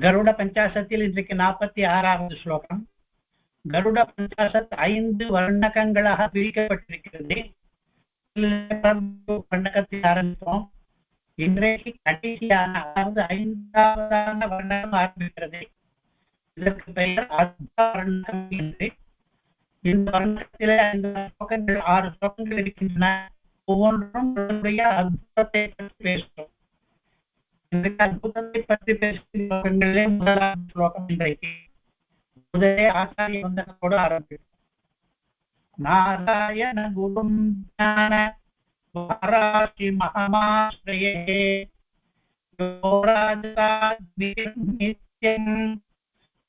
கருட பஞ்சாசத்தில் இன்றைக்கு 46வது ஸ்லோகம். கருட பஞ்சாசத் 5 வர்ணகங்களாக பிரிக்கப்பட்டிருக்கிறது. வர்ணகத்தில் ஆரம்பித்தோம். இன்றைக்கு கடைசியான, அதாவது 5வது வர்ணகம் ஆரம்பிக்கிறது. இதற்கு பெயர் அர்த்தவர்ணகம் என்று. இந்த வர்ணகத்திலே 5 ஸ்லோகங்கள் 6 ஸ்லோகங்கள் இருக்கின்றன. ஒவ்வொன்றும் அற்புதத்தை பற்றி பேசும். இன்றைக்கு அற்புதத்தை பற்றி பேசும் ஸ்லோகங்களிலே முதலாவது ஸ்லோகம் இன்றைக்கு முதலே ஆச்சாரிய வந்தனத்தோடு ஆரம்பிக்கும். நாராயண குரும் ஞான வாராசி மகமாஸ்ரயே நித்யம்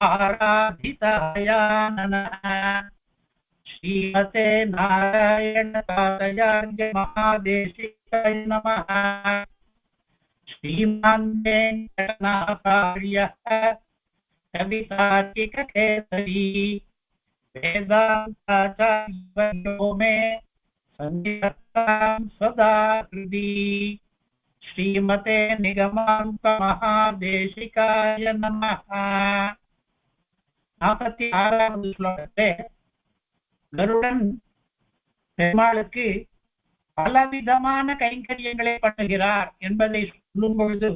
ஆராதிதாயானனः ஸ்ரீமதே நாராயண தாதயார்ய மகாதேசிகாய நமः. ஸ்ரீமான் வெங்கடநாதார்யः கவிதார்க்கிககேசரி வேதாந்தாச்சார்யோ மே சந்நிதத்தாம் சதா ஹிருதி. ஸ்ரீமதே நிகமாந்த மகாதேசிகாய நமः. 46வது ஸ்லோகத்திலே கருடன் பெருமாளுக்கு பலவிதமான கைங்கரியங்களை பண்ணுகிறார் என்பதை சொல்லும் பொழுது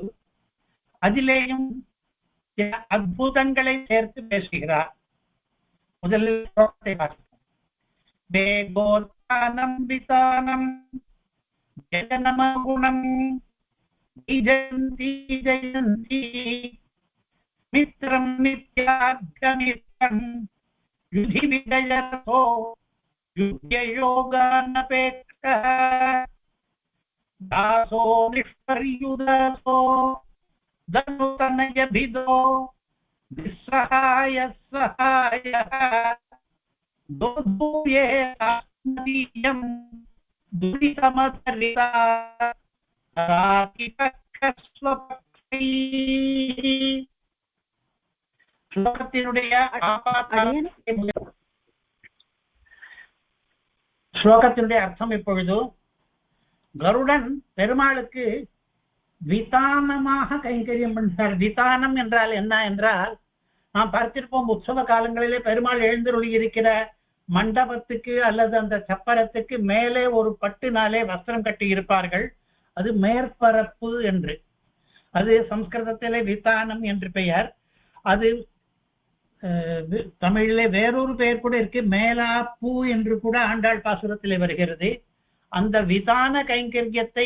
அதிலேயும் அற்புதங்களை சேர்த்து பேசுகிறார். முதலில் ஸ்லோகத்தை பார்ப்போம். வேகோத்தானம் விதானம் ஜெகநமகுணம் ஜெயந்தி ஜெயந்தி மித்ரம் நித்யாத்கமித்ரம் யுதி விஜயரதோ யுக்யயோகானபேக்ஷः தாசோ நிஷ்பர்யுதாசோ தனுதனயபிதோ நிஸ்ஸஹாய சஹாயः தோதூயே தாஸ்மதீயம் துரிதமதரிதா ராகிபக்ஷஸ்வபக்ஷை. ஸ்லோகத்தினுடைய அர்த்தம் இப்பொழுது கருடன் பெருமாளுக்கு விதானமாக கைங்கரியம் பண்றார். விதானம் என்றால் என்ன என்றால், நாம் பார்த்திருப்போம் உற்சவ காலங்களிலே பெருமாள் எழுந்தருளி இருக்கிற மண்டபத்துக்கு அல்லது அந்த சப்பரத்துக்கு மேலே ஒரு பட்டுனாலே வஸ்திரம் கட்டி இருப்பார்கள். அது மேற்பரப்பு என்று, அது சம்ஸ்கிருதத்திலே விதானம் என்று பெயர். அது தமிழிலே வேறொரு பெயர் கூட இருக்கு, மேலாப்பூ என்று கூட ஆண்டாள் பாசுரத்திலே வருகிறது. அந்த விதான கைங்கரியத்தை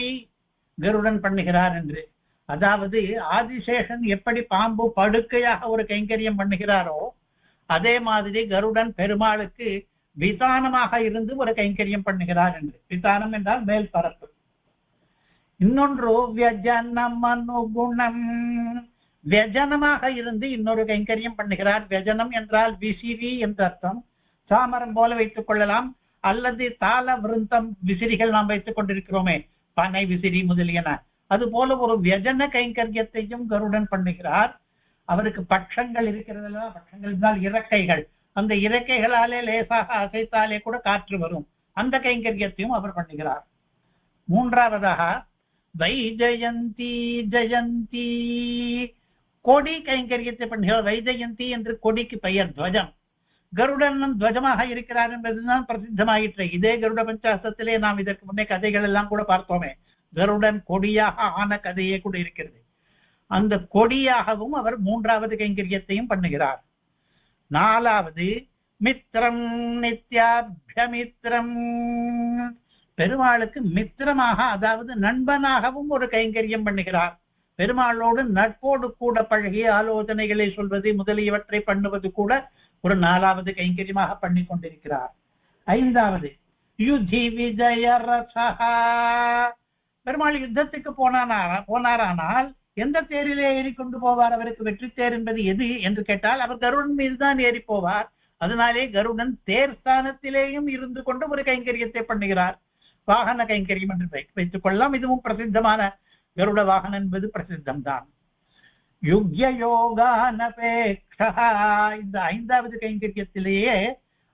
கருடன் பண்ணுகிறார் என்று. அதாவது ஆதிசேஷன் எப்படி பாம்பு படுக்கையாக ஒரு கைங்கரியம் பண்ணுகிறாரோ அதே மாதிரி கருடன் பெருமாளுக்கு விதானமாக இருந்து ஒரு கைங்கரியம் பண்ணுகிறார் என்று. விதானம் என்றால் மேல் பரப்பு. இன்னொன்று வியஜனம் அனுகுணம், வியஜனமாக இருந்து இன்னொரு கைங்கரியம் பண்ணுகிறார். வியஜனம் என்றால் விசிறி என்ற அர்த்தம். சாமரம் போல வைத்துக் கொள்ளலாம், அல்லது தாள விருந்தம் விசிறிகள் நாம் வைத்துக் கொண்டிருக்கிறோமே, பனை விசிறி முதலியன, அது போல ஒரு வியஜன கைங்கரியத்தையும் கருடன் பண்ணுகிறார். அவருக்கு பட்சங்கள் இருக்கிறது, பட்சங்கள் என்றால் இறக்கைகள். அந்த இறக்கைகளாலே லேசாக அசைத்தாலே கூட காற்று வரும். அந்த கைங்கரியத்தையும் அவர் பண்ணுகிறார். மூன்றாவதாக வைஜயந்தி ஜெயந்தி, கொடி கைங்கரியத்தை பண்ணுகிறார். வைஜயந்தி என்று கொடிக்கு பெயர் துவஜம். கருடன் துவஜமாக இருக்கிறார் என்பதுதான் பிரசித்தமாயிற்று. இதே கருட பஞ்சாசத்திலே நாம் இதற்கு முன்னே கதைகள் எல்லாம் கூட பார்த்தோமே, கருடன் கொடியாக ஆன கதையே கூட இருக்கிறது. அந்த கொடியாகவும் அவர் மூன்றாவது கைங்கரியத்தையும் பண்ணுகிறார். நாலாவது மித்ரம் நித்யாபியமித்ரம், பெருமாளுக்கு மித்திரமாக அதாவது நண்பனாகவும் ஒரு கைங்கரியம் பண்ணுகிறார். பெருமாளோடு நட்போடு கூட பழகிய ஆலோசனைகளை சொல்வது முதலியவற்றை பண்ணுவது கூட ஒரு நாலாவது கைங்கரியமாக பண்ணி கொண்டிருக்கிறார். ஐந்தாவது யுதி விஜயரதா, பெருமாள் யுத்தத்துக்கு போனாரானால் எந்த தேரிலே ஏறி கொண்டு போவார்? அவருக்கு வெற்றி தேர் என்பது எது என்று கேட்டால் அவர் கருடன் மீதுதான் ஏறி போவார். அதனாலே கருடன் தேர் ஸ்தானத்திலேயும் இருந்து கொண்டு ஒரு கைங்கரியத்தை பண்ணுகிறார். வாகன கைங்கரியம் என்று வைத்துக் கொள்ளலாம். இதுவும் பிரசித்தமான கருட வாகனம் என்பது பிரசித்தம் தான். யுக்ய யோகானபேக்ஷா, இந்த ஐந்தாவது கைங்கரியத்திலேயே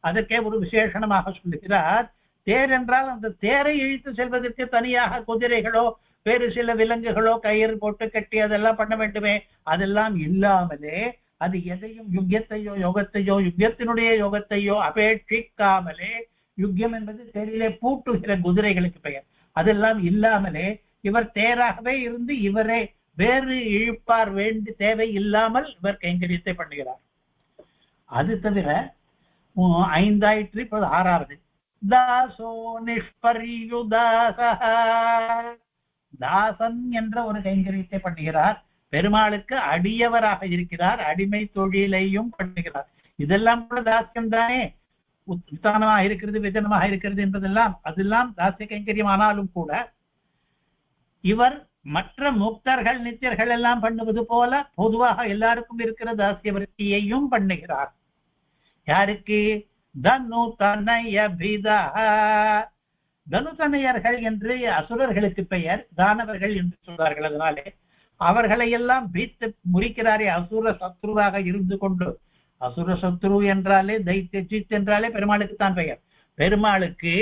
அதற்கே ஒரு விசேஷணமாக சொல்லுகிறார். தேர் என்றால் அந்த தேரை இழுத்து செல்வதற்கு தனியாக குதிரைகளோ வேறு சில விலங்குகளோ கயிறு போட்டு கட்டி அதெல்லாம் பண்ண வேண்டுமே, அதெல்லாம் இல்லாமலே அது எதையும் யுத்தியத்தையோ யோகத்தையோ யுத்தியத்தினுடைய யோகத்தையோ அபேட்சிக்காமலே, யுத்தியம் என்பது தேரிலே பூட்டுகிற குதிரைகளுக்கு பெயர், அதெல்லாம் இல்லாமலே இவர் தேராகவே இருந்து இவரே வேறு இழுப்பார் வேண்டி தேவை இல்லாமல் இவர் கைங்கரியத்தை பண்ணுகிறார். அது தவிர 5 ஆயிற்று, இப்போது 6வது. தாசோ நிஷ்பரியுதாச, தாசன் என்ற ஒரு கைங்கரியத்தை பண்ணுகிறார். பெருமாளுக்கு அடியவராக இருக்கிறார், அடிமை தொழிலையும் பண்ணுகிறார். இதெல்லாம் கூட தாசியம் தானே. உத்தானமாக இருக்கிறது, விதனமாக இருக்கிறது என்பதெல்லாம் அதெல்லாம் தாசிய கைங்கரியம். ஆனாலும் கூட இவர் மற்ற முக்தர்கள் நித்தியர்கள் எல்லாம் பண்ணுவது போல பொதுவாக எல்லாருக்கும் இருக்கிற தாசிய விருத்தியையும் பண்ணுகிறார். யாருக்கு? தனுதனயபிதா. தனுதனையர்கள் என்று அசுரர்களுக்கு பெயர், தானவர்கள் என்று சொல்வார்கள். அதனாலே அவர்களை எல்லாம் பீத்து முறிக்கிறாரே, அசுர சத்ருவாக இருந்து கொண்டு. அசுர சத்ரு என்றாலே தைத்திய சித் என்றாலே பெருமாளுக்கு தான் பெயர். பெருமாளுக்கு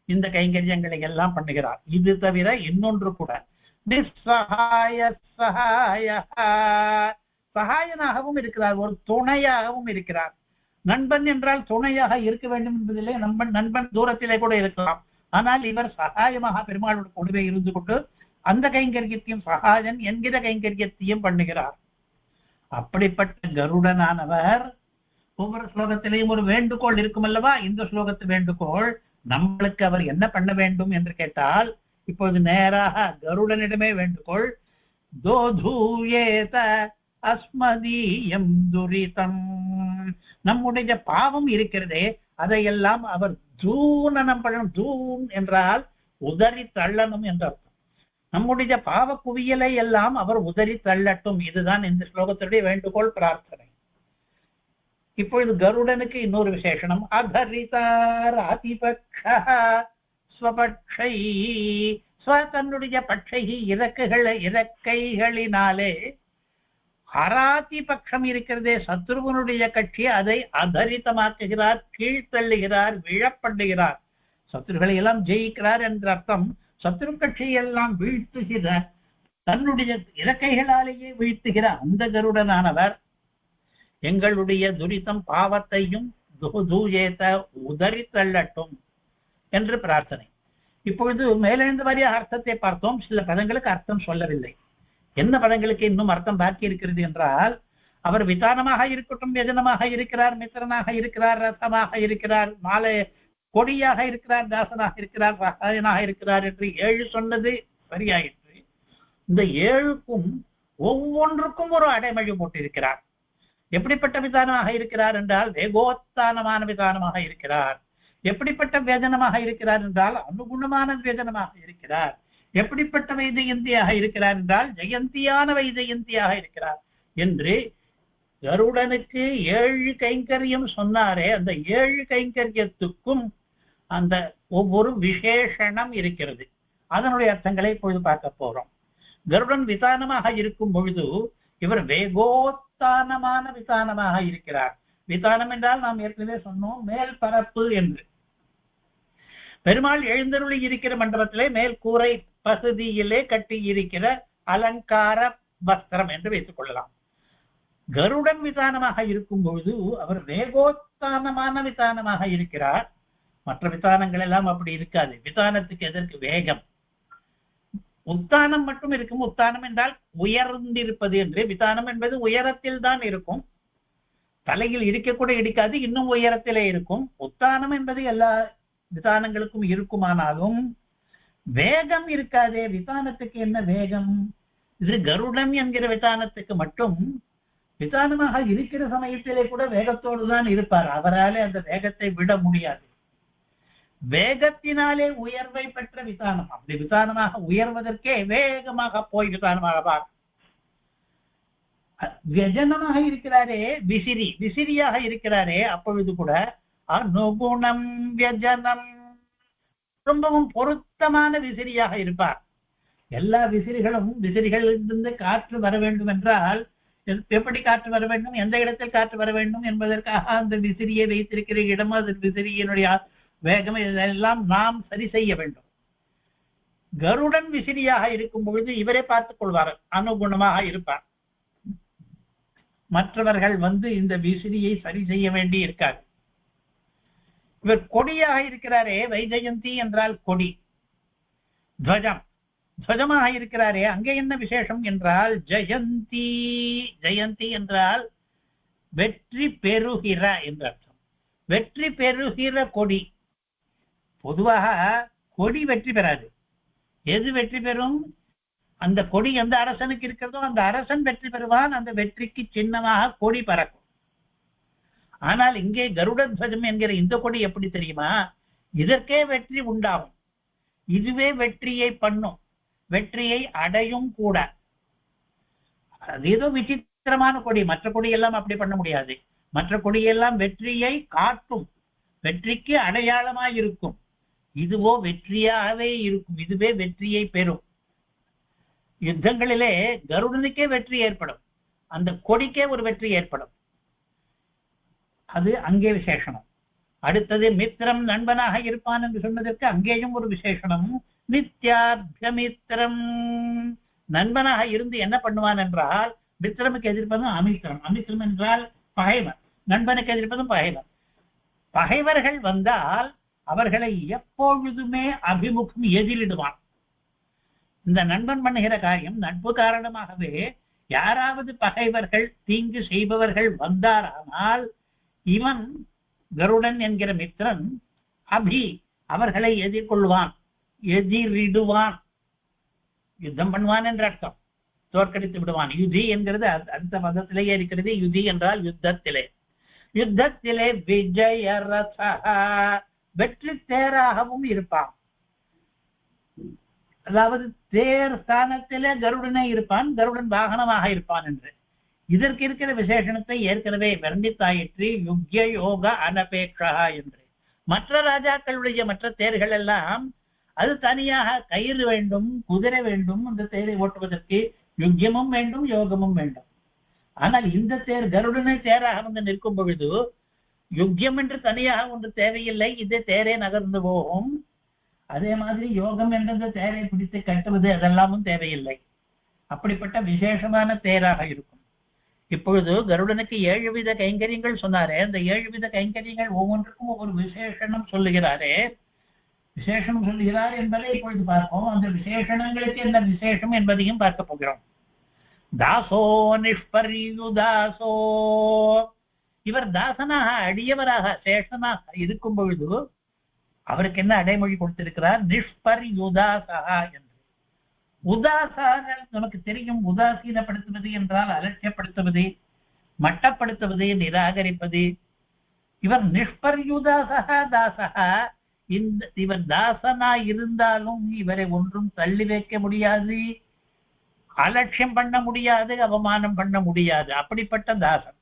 இந்த கைங்கரியங்களை எல்லாம் பண்ணுகிறார். இது தவிர இன்னொன்று கூட, நிஸ்ஸகாய சகாய, சகாயனாகவும் இருக்கிறார், ஒரு துணையாகவும் இருக்கிறார். நண்பன் என்றால் துணையாக இருக்க வேண்டும் என்பதிலே நண்பன் தூரத்திலே கூட இருக்கலாம். ஆனால் இவர் சகாயமாக பெருமாளோட கூடவே இருந்து கொண்டு அந்த கைங்கரியத்தையும் சகாயன் என்கிற கைங்கரியத்தையும் பண்ணுகிறார். அப்படிப்பட்ட கருடனானவர் ஒவ்வொரு ஸ்லோகத்திலேயும் ஒரு வேண்டுகோள் இருக்கும் அல்லவா? இந்த ஸ்லோகத்து வேண்டுகோள் நம்மளுக்கு அவர் என்ன பண்ண வேண்டும் என்று கேட்டால், இப்பொழுது நேராக கருடனிடமே வேண்டுகோள். தோதூயேத அஸ்மதீயம் துரிதம், நம்முடைய பாவம் இருக்கிறதே அதையெல்லாம் அவர் தூணனம் பண்ணணும். தூண் என்றால் உதறி தள்ளணும் என்ற அர்த்தம். நம்முடைய பாவ குவியலை எல்லாம் அவர் உதறி தள்ளட்டும். இதுதான் இந்த ஸ்லோகத்துடைய வேண்டுகோள், பிரார்த்தனை. இப்பொழுது கருடனுக்கு இன்னொரு விசேஷனம். அதரிதார் அதிபக்ஷ ஸ்வபக்ஷை, தன்னுடைய பட்சை இறக்கைகளினாலே ஹராதி பட்சம் இருக்கிறதே சத்ருவனுடைய கட்சி, அதை அதரிதமாக்குகிறார், கீழ்த்தள்ளுகிறார், விழப்படுகிறார். சத்ருகளை எல்லாம் ஜெயிக்கிறார் என்ற அர்த்தம். சத்ரு கட்சியெல்லாம் வீழ்த்துகிற, தன்னுடைய இறக்கைகளாலேயே வீழ்த்துகிற அந்த கருடனானவர் எங்களுடைய துரிதம் பாவத்தையும் உதறி தள்ளட்டும் என்று பிரார்த்தனை. இப்பொழுது மேலிருந்து வரிய அர்த்தத்தை பார்த்தோம். சில பதங்களுக்கு அர்த்தம் சொல்லவில்லை. என்ன பதங்களுக்கு இன்னும் அர்த்தம் பாக்கி இருக்கிறது என்றால், அவர் விதானமாக இருக்கட்டும், யஜனமாக இருக்கிறார், மித்திரனாக இருக்கிறார், ரசமாக இருக்கிறார், மாலை கொடியாக இருக்கிறார், தாசனாக இருக்கிறார், சகாயனாக இருக்கிறார் என்று 7 சொன்னது சரியாயிற்று. இந்த 7க்கும் ஒவ்வொன்றுக்கும் ஒரு அடைமொழி போட்டிருக்கிறார். எப்படிப்பட்ட விதானமாக இருக்கிறார் என்றால் வேகோத்தானமான விதானமாக இருக்கிறார். எப்படிப்பட்ட வேதனமாக இருக்கிறார் என்றால் அனுகுணமான வேதனமாக இருக்கிறார். எப்படிப்பட்ட வைஜெயந்தியாக இருக்கிறார் என்றால் ஜெயந்தியான வைஜெயந்தியாக இருக்கிறார் என்று கருடனுக்கு 7 கைங்கரியம் சொன்னாரே, அந்த 7 கைங்கரியத்துக்கும் அந்த ஒவ்வொரு விசேஷணம் இருக்கிறது. அதனுடைய அர்த்தங்களை இப்பொழுது பார்க்க போறோம். கருடன் விதானமாக இருக்கும் பொழுது இவர் வேகோத்தானமான விதானமாக இருக்கிறார். விதானம் என்றால் நாம் ஏற்கனவே சொன்னோம், மேல் பரப்பு என்று. பெருமாள் எழுந்தருளி இருக்கிற மண்டபத்திலே மேல் கூரை பகுதியிலே கட்டி இருக்கிற அலங்கார வஸ்திரம் என்று வைத்துக் கொள்ளலாம். கருடன் விதானமாக இருக்கும் பொழுது அவர் வேகோத்தானமான விதானமாக இருக்கிறார். மற்ற விதானங்கள் எல்லாம் அப்படி இருக்காது. விதானத்துக்கு எதற்கு வேகம்? உத்தானம் மட்டும் இருக்கும். உத்தானம் என்றால் உயர்ந்திருப்பது என்று. விதானம் என்பது உயரத்தில் தான் இருக்கும், தலையில் இருக்கக்கூட இருக்காது, இன்னும் உயரத்திலே இருக்கும். உத்தானம் என்பது எல்லா விதானங்களுக்கும் இருக்குமானாலும் வேகம் இருக்காதே. விதானத்துக்கு என்ன வேகம்? இது கருடன் என்கிற விதானத்துக்கு மட்டும் விதானமாக இருக்கிற சமயத்திலே கூட வேகத்தோடு தான் இருப்பார். அவராலே அந்த வேகத்தை விட முடியாது. வேகத்தினாலே உயர்வை பெற்ற விதானம். அப்படி விதானமாக உயர்வதற்கே வேகமாக போய் விதானமாக பார். வியஜனமாக இருக்கிறாரே, விசிறியாக இருக்கிறாரே, அப்பொழுது கூட அனுகுணம் வியஜனம், ரொம்பவும் பொருத்தமான விசிறியாக இருப்பார். எல்லா விசிறிகளிலிருந்து காற்று வர வேண்டும் என்றால் எப்படி காற்று வர வேண்டும், எந்த இடத்தில் காற்று வர வேண்டும் என்பதற்காக அந்த விசிறியை வைத்திருக்கிற இடம், அது விசிறியினுடைய வேகம், இதெல்லாம் நாம் சரி செய்ய வேண்டும். கருடன் விசிறியாக இருக்கும் பொழுது இவரே பார்த்துக் கொள்வார், அனுகுணமாக இருப்பார். மற்றவர்கள் வந்து இந்த விசிறியை சரி செய்ய வேண்டி இருக்காது. இவர் கொடியாக இருக்கிறாரே, வைஜெயந்தி என்றால் கொடி, துவஜம், துவஜமாக இருக்கிறாரே, அங்கே என்ன விசேஷம் என்றால் ஜெயந்தி. ஜெயந்தி என்றால் வெற்றி பெறுகிற என்ற அர்த்தம். வெற்றி பெறுகிற கொடி. பொதுவாக கொடி வெற்றி பெறாது. எது வெற்றி பெறும்? அந்த கொடி எந்த அரசனுக்கு இருக்கிறதோ அந்த அரசன் வெற்றி பெறுவான். அந்த வெற்றிக்கு சின்னமாக கொடி பறக்கும். ஆனால் இங்கே கருட துவஜம் என்கிற இந்த கொடி எப்படி தெரியுமா? இதற்கே வெற்றி உண்டாகும். இதுவே வெற்றியை பண்ணும், வெற்றியை அடையும் கூட. அது ஏதோ விசித்திரமான கொடி. மற்ற கொடியெல்லாம் அப்படி பண்ண முடியாது. மற்ற கொடியெல்லாம் வெற்றியை காட்டும், வெற்றிக்கு அடையாளமாய் இருக்கும். இதுவோ வெற்றியாகவே இருக்கும். இதுவே வெற்றியை பெறும். யுத்தங்களிலே கருடனுக்கே வெற்றி ஏற்படும், அந்த கொடிக்கே ஒரு வெற்றி ஏற்படும். அது அங்கே விசேஷனம். அடுத்தது மித்திரம், நண்பனாக இருப்பான் என்று சொன்னதற்கு அங்கேயும் ஒரு விசேஷனம். நித்யாபியமித்திரம், நண்பனாக இருந்து என்ன பண்ணுவான் என்றால், மித்திரமுக்கு எதிர்ப்பதும் அமித்திரம். அமித்திரம் என்றால் பகைவன், நண்பனுக்கு எதிர்ப்பதும் பகைவன். பகைவர்கள் வந்தால் அவர்களை எப்பொழுதுமே அபிமுகம் எதிரிடுவான். இந்த நண்பன் பண்ணுகிற காரியம் நட்பு காரணமாகவே யாராவது பகைவர்கள் தீங்கு செய்பவர்கள் வந்தாரானால் இவன் கருடன் என்கிற மித்திரன் அவர்களை எதிர்கொள்வான், எதிரிடுவான். யுத்தம் பண்ணுவான் என்ற அர்த்தம், தோற்கடித்து விடுவான். யுதி என்கிறது அந்த பதத்திலேயே இருக்கிறது. யுதி என்றால் யுத்தத்திலே. யுத்தத்திலே விஜயரசா, வெற்றி தேராகவும் இருப்பான். அதாவது தேர் ஸ்தானத்திலே கருடனே இருப்பான், கருடன் வாகனமாக இருப்பான் என்று. இதற்கு இருக்கிற விசேஷணத்தை ஏற்கனவே வர்ணித்தாயிற்று, யுக்ய யோக அனபேட்சா என்று. மற்ற ராஜாக்களுடைய மற்ற தேர்கள் எல்லாம் அது தனியாக கயிறு வேண்டும், குதிரை வேண்டும், அந்த தேரை ஓட்டுவதற்கு யுக்யமும் வேண்டும், யோகமும் வேண்டும். ஆனால் இந்த தேர் கருடனை தேராக வந்து நிற்கும் பொழுது யுக்யம் என்று தனியாக ஒன்று தேவையில்லை, இது தேரே நகர்ந்து போகும். அதே மாதிரி யோகம் என்ற தேரை பிடித்து கட்டுவது அதெல்லாமும் தேவையில்லை. அப்படிப்பட்ட விசேஷமான தேராக இருக்கும். இப்பொழுது கருடனுக்கு 7 வித கைங்கரியங்கள் சொன்னாரே, அந்த 7 வித கைங்கரியங்கள் ஒவ்வொன்றுக்கும் ஒவ்வொரு விசேஷனம் சொல்லுகிறாரே. விசேஷனம் சொல்லுகிறார் என்பதை இப்பொழுது பார்ப்போம். அந்த விசேஷணங்களுக்கு என்ன விசேஷம் என்பதையும் பார்க்க போகிறோம். தாசோ நிஷ்பரியுதாசோ, இவர் தாசனாக அடியவராக சேஷனாக இருக்கும் பொழுது அவருக்கு என்ன அடைமொழி கொடுத்திருக்கிறார்? நிஷ்பரியுதாசா என்று. உதாசர்கள் நமக்கு தெரியும். உதாசீனப்படுத்துவது என்றால் அலட்சியப்படுத்துவது, மட்டப்படுத்துவது, நிராகரிப்பது. இவர் நிஷ்பரியுதாசா தாசகா. இவர் தாசனா இருந்தாலும் இவரை ஒன்றும் தள்ளி வைக்க முடியாது, அலட்சியம் பண்ண முடியாது, அவமானம் பண்ண முடியாது. அப்படிப்பட்ட தாசன்.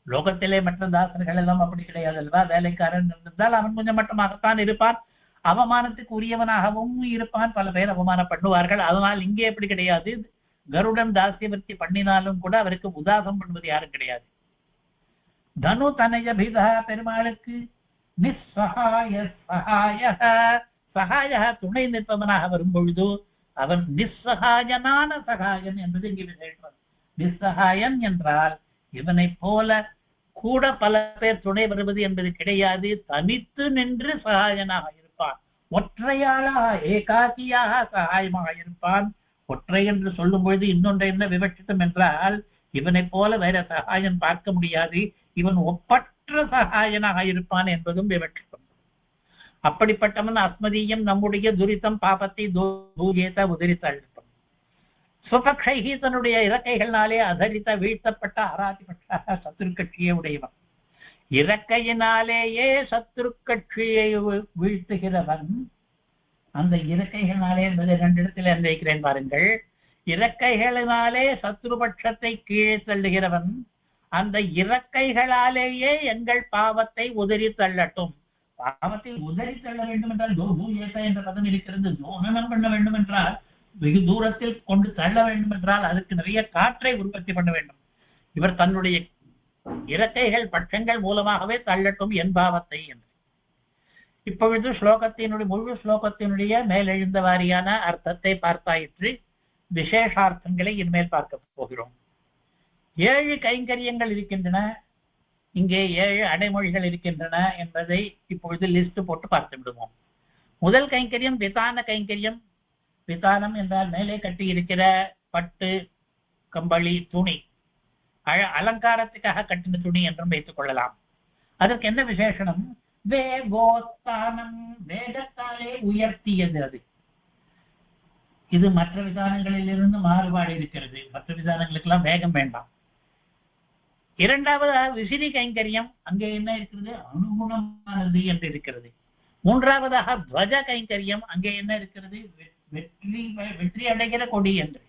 லோகத்திலே மற்ற தாசர்கள் எல்லாம் அப்படி கிடையாது அல்லவா? வேலைக்காரன் இருந்தால் அவன் கொஞ்சம் மட்டமாகத்தான் இருப்பான், அவமானத்துக்கு உரியவனாகவும் இருப்பான். பல பேர் அவமானம் பண்ணுவார்கள். அதனால் இங்கே எப்படி கிடையாது. கருடன் தாசியவர்த்தி பண்ணினாலும் கூட அவருக்கு உதாசம் பண்ணுவது யாரும் கிடையாது. தனு தனயபிதா, பெருமாளுக்கு நிஸ்ஸகாய சகாய, சகாய துணை நிற்பவனாக வரும் பொழுது அவன் நிஸ்ஸகாயனான சகாயன் என்பது இங்கே விசேஷம். நிஸ்ஸகாயன் என்றால் இவனை போல கூட பல பேர் துணை வருவது என்பது கிடையாது. தனித்து நின்று சகாயனாக இருப்பான். ஒற்றையாளாக ஏகாக்கியாக சகாயமாக இருப்பான். ஒற்றை என்று சொல்லும் பொழுது இன்னொன்றை என்ன விவட்சித்தம் என்றால், இவனை போல வேற சகாயன் பார்க்க முடியாது, இவன் ஒப்பற்ற சகாயனாக இருப்பான் என்பதும் விவட்சித்தம். அப்படிப்பட்டவன் அஸ்மதீயம், நம்முடைய துரிதம் பாபத்தை தூரியேத உதிரித்தள். சுபக்ஷைகி, தன்னுடைய இறக்கைகளினாலே அதரித்த வீழ்த்தப்பட்ட அராதிபட்ச சத்ரு கட்சியை உடையவன். இறக்கையினாலேயே சத்ரு கட்சியை வீழ்த்துகிறவன். அந்த இறக்கைகளினாலே என்பதை 2 இடத்தில் அன்வைக்கிறேன் பாருங்கள். இறக்கைகளினாலே சத்ருபட்சத்தை கீழே தள்ளுகிறவன். அந்த இறக்கைகளாலேயே எங்கள் பாவத்தை உதறி தள்ளட்டும். பாவத்தை உதறி தள்ள வேண்டும் என்றால் என்ற பதம் இருக்கிறது. தோனனம் பண்ண வேண்டும் என்றால், வெகு தூரத்தில் கொண்டு தள்ள வேண்டும் என்றால் அதுக்கு நிறைய காற்றை உற்பத்தி பண்ண வேண்டும். இவர் தன்னுடைய இறக்கைகள் பட்சங்கள் மூலமாகவே தள்ளட்டும் என் பாவத்தை என்று. இப்பொழுது முழு ஸ்லோகத்தினுடைய மேலெழுந்த வாரியான அர்த்தத்தை பார்த்தாயிற்று. விசேஷார்த்தங்களை இனிமேல் பார்க்க போகிறோம். 7 கைங்கரியங்கள் இருக்கின்றன, இங்கே 7 அடைமொழிகள் இருக்கின்றன என்பதை இப்பொழுது லிஸ்ட் போட்டு பார்த்து விடுவோம். முதல் கைங்கரியம் விதான கைங்கரியம். விதானம் என்றால் மேலே கட்டி இருக்கிற பட்டு கம்பளி துணி, அலங்காரத்துக்காக கட்டின துணி என்றும் வைத்துக் கொள்ளலாம். அதற்கு என்ன விசேஷனம்? வேகோத்தானம், வேகத்தாலே உயர்த்தியது. அது இது மற்ற விதானங்களில் இருந்து மாறுபாடு இருக்கிறது. மற்ற விதானங்களுக்கெல்லாம் வேகம் வேண்டாம். இரண்டாவது விசிறி கைங்கரியம், அங்கே என்ன இருக்கிறது? அனுகுணமானது என்று இருக்கிறது. மூன்றாவதாக துவஜ கைங்கரியம், அங்கே என்ன இருக்கிறது? வெற்றி அடைகிற கொடி என்று.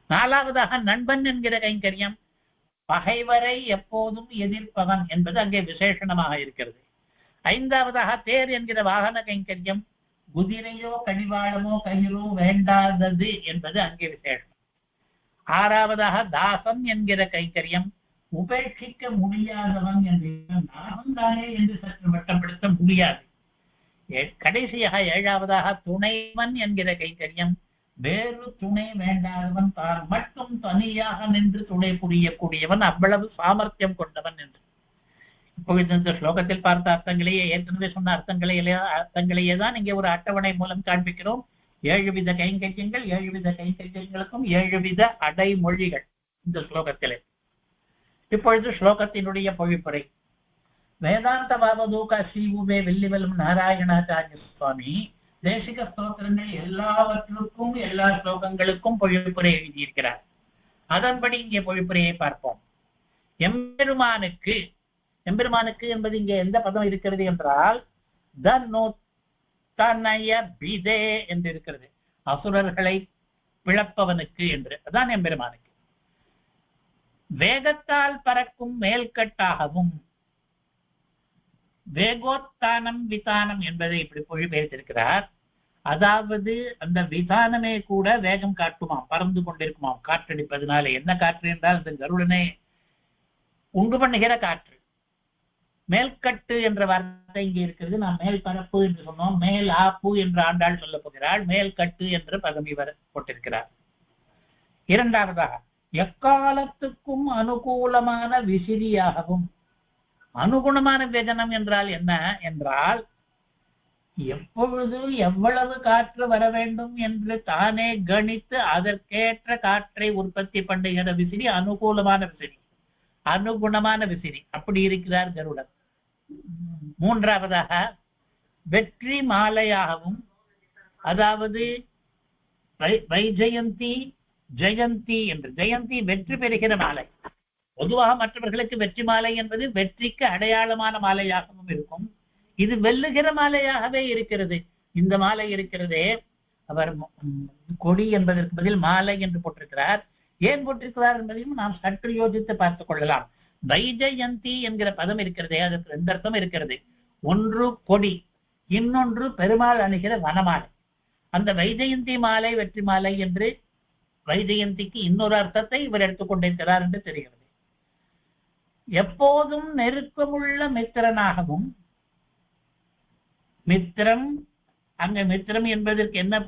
நாலாவதாக நண்பன் என்கிற கைங்கரியம், பகைவரை எப்போதும் எதிர்ப்பவன் என்பது அங்கே விசேஷணமாக இருக்கிறது. ஐந்தாவதாக தேர் என்கிற வாகன கைங்கரியம், குதிரையோ கடிவாளமோ கயிறோ வேண்டாதது என்பது அங்கே விசேஷம். ஆறாவதாக தாசன் என்கிற கைங்கரியம், உபேட்சிக்க முடியாதவன் என்று, நானும் தானே என்று சற்று வட்டப்படுத்த முடியாது. கடைசியாக ஏழாவதாக துணைவன் என்கிற கைங்கரியம், வேறு துணை வேண்டாதவன், தான் மட்டும் தனியாக நின்று துணை புரியக்கூடியவன், அவ்வளவு சாமர்த்தியம் கொண்டவன் என்று. இப்பொழுது இந்த ஸ்லோகத்தில் பார்த்த அர்த்தங்களையே, ஏற்கனவே சொன்ன அர்த்தங்களையே தான் இங்கே ஒரு அட்டவணை மூலம் காண்பிக்கிறோம். 7 வித கைங்கரியங்கள், 7 வித கைங்கரியங்களுக்கும் 7 வித அடைமொழிகள் இந்த ஸ்லோகத்திலே. இப்பொழுது ஸ்லோகத்தினுடைய பொழிப்புரை. வேதாந்த பாவதூக ஸ்ரீவுவே வெள்ளிவலம் நாராயணாச்சாரிய சுவாமி தேசிக ஸ்தோத்திரங்கள் எல்லாவற்றுக்கும் எல்லா ஸ்லோகங்களுக்கும் பொழிப்புரை எழுதியிருக்கிறார். அதன்படி இங்கே பொழிப்புரையை பார்ப்போம். எம்பெருமானுக்கு, எம்பெருமானுக்கு என்பது இங்கே எந்த பதம் இருக்கிறது என்றால் தனய பிதே என்று இருக்கிறது. அசுரர்களை பிளப்பவனுக்கு என்று, அதான் எம்பெருமானுக்கு. வேகத்தால் பறக்கும் மேல்கட்டாகவும், வேகோத்தானம் விதானம் என்பதை இப்படி பொழிபெயர்த்திருக்கிறார். அதாவது அந்த விதானமே கூட வேகம் காட்டுமாம், பறந்து கொண்டிருக்குமாம் காற்றடிப்பதனால. என்ன காற்று என்றால் இந்த கருடனை உண்டு பண்ணுகிற காற்று. மேல்கட்டு என்ற வார்த்தை இங்கே இருக்கிறது. நாம் மேல் பரப்பு என்று சொன்னோம். மேல் ஆப்பு என்று ஆண்டாள் சொல்ல போகிறாள். மேல்கட்டு என்ற பதம் இவர் போட்டிருக்கிறார். இரண்டாவதாக எக்காலத்துக்கும் அனுகூலமான விசிறியாகவும். அனுகுணமான வேதனம் என்றால் என்ன என்றால், எப்பொழுது எவ்வளவு காற்று வர வேண்டும் என்று தானே கணித்து அதற்கேற்ற காற்றை உற்பத்தி பண்ணுகிற விசிறி அனுகூலமான விசிறி, அனுகுணமான விசிறி. அப்படி இருக்கிறார் கருடன். மூன்றாவதாக வெற்றி மாலையாகவும், அதாவது வைஜெயந்தி ஜெயந்தி என்று, ஜெயந்தி வெற்றி பெறுகிற மாலை. பொதுவாக மற்றவர்களுக்கு வெற்றி மாலை என்பது வெற்றிக்கு அடையாளமான மாலையாகவும் இருக்கும். இது வெல்லுகிற மாலையாகவே இருக்கிறது. இந்த மாலை இருக்கிறதே, அவர் கொடி என்பதற்கு பதில் மாலை என்று போட்டிருக்கிறார். ஏன் போட்டிருக்கிறார் என்பதையும் நாம் சற்று யோசித்து பார்த்துக் கொள்ளலாம். வைஜெயந்தி என்கிற பதம் இருக்கிறதே, அதற்கு 2 அர்த்தம் இருக்கிறது. ஒன்று கொடி, இன்னொன்று பெருமாள் அணுகிற வனமாலை. அந்த வைஜெயந்தி மாலை வெற்றி மாலை என்று, வைஜெயந்திக்கு இன்னொரு அர்த்தத்தை இவர் எடுத்துக்கொண்டிருக்கிறார் என்று தெரிகிறது. எப்போதும் நெருக்கமுள்ள மித்திரனாகவும், மித்திரம், அங்க மித்திரம் என்பதற்கு என்ன,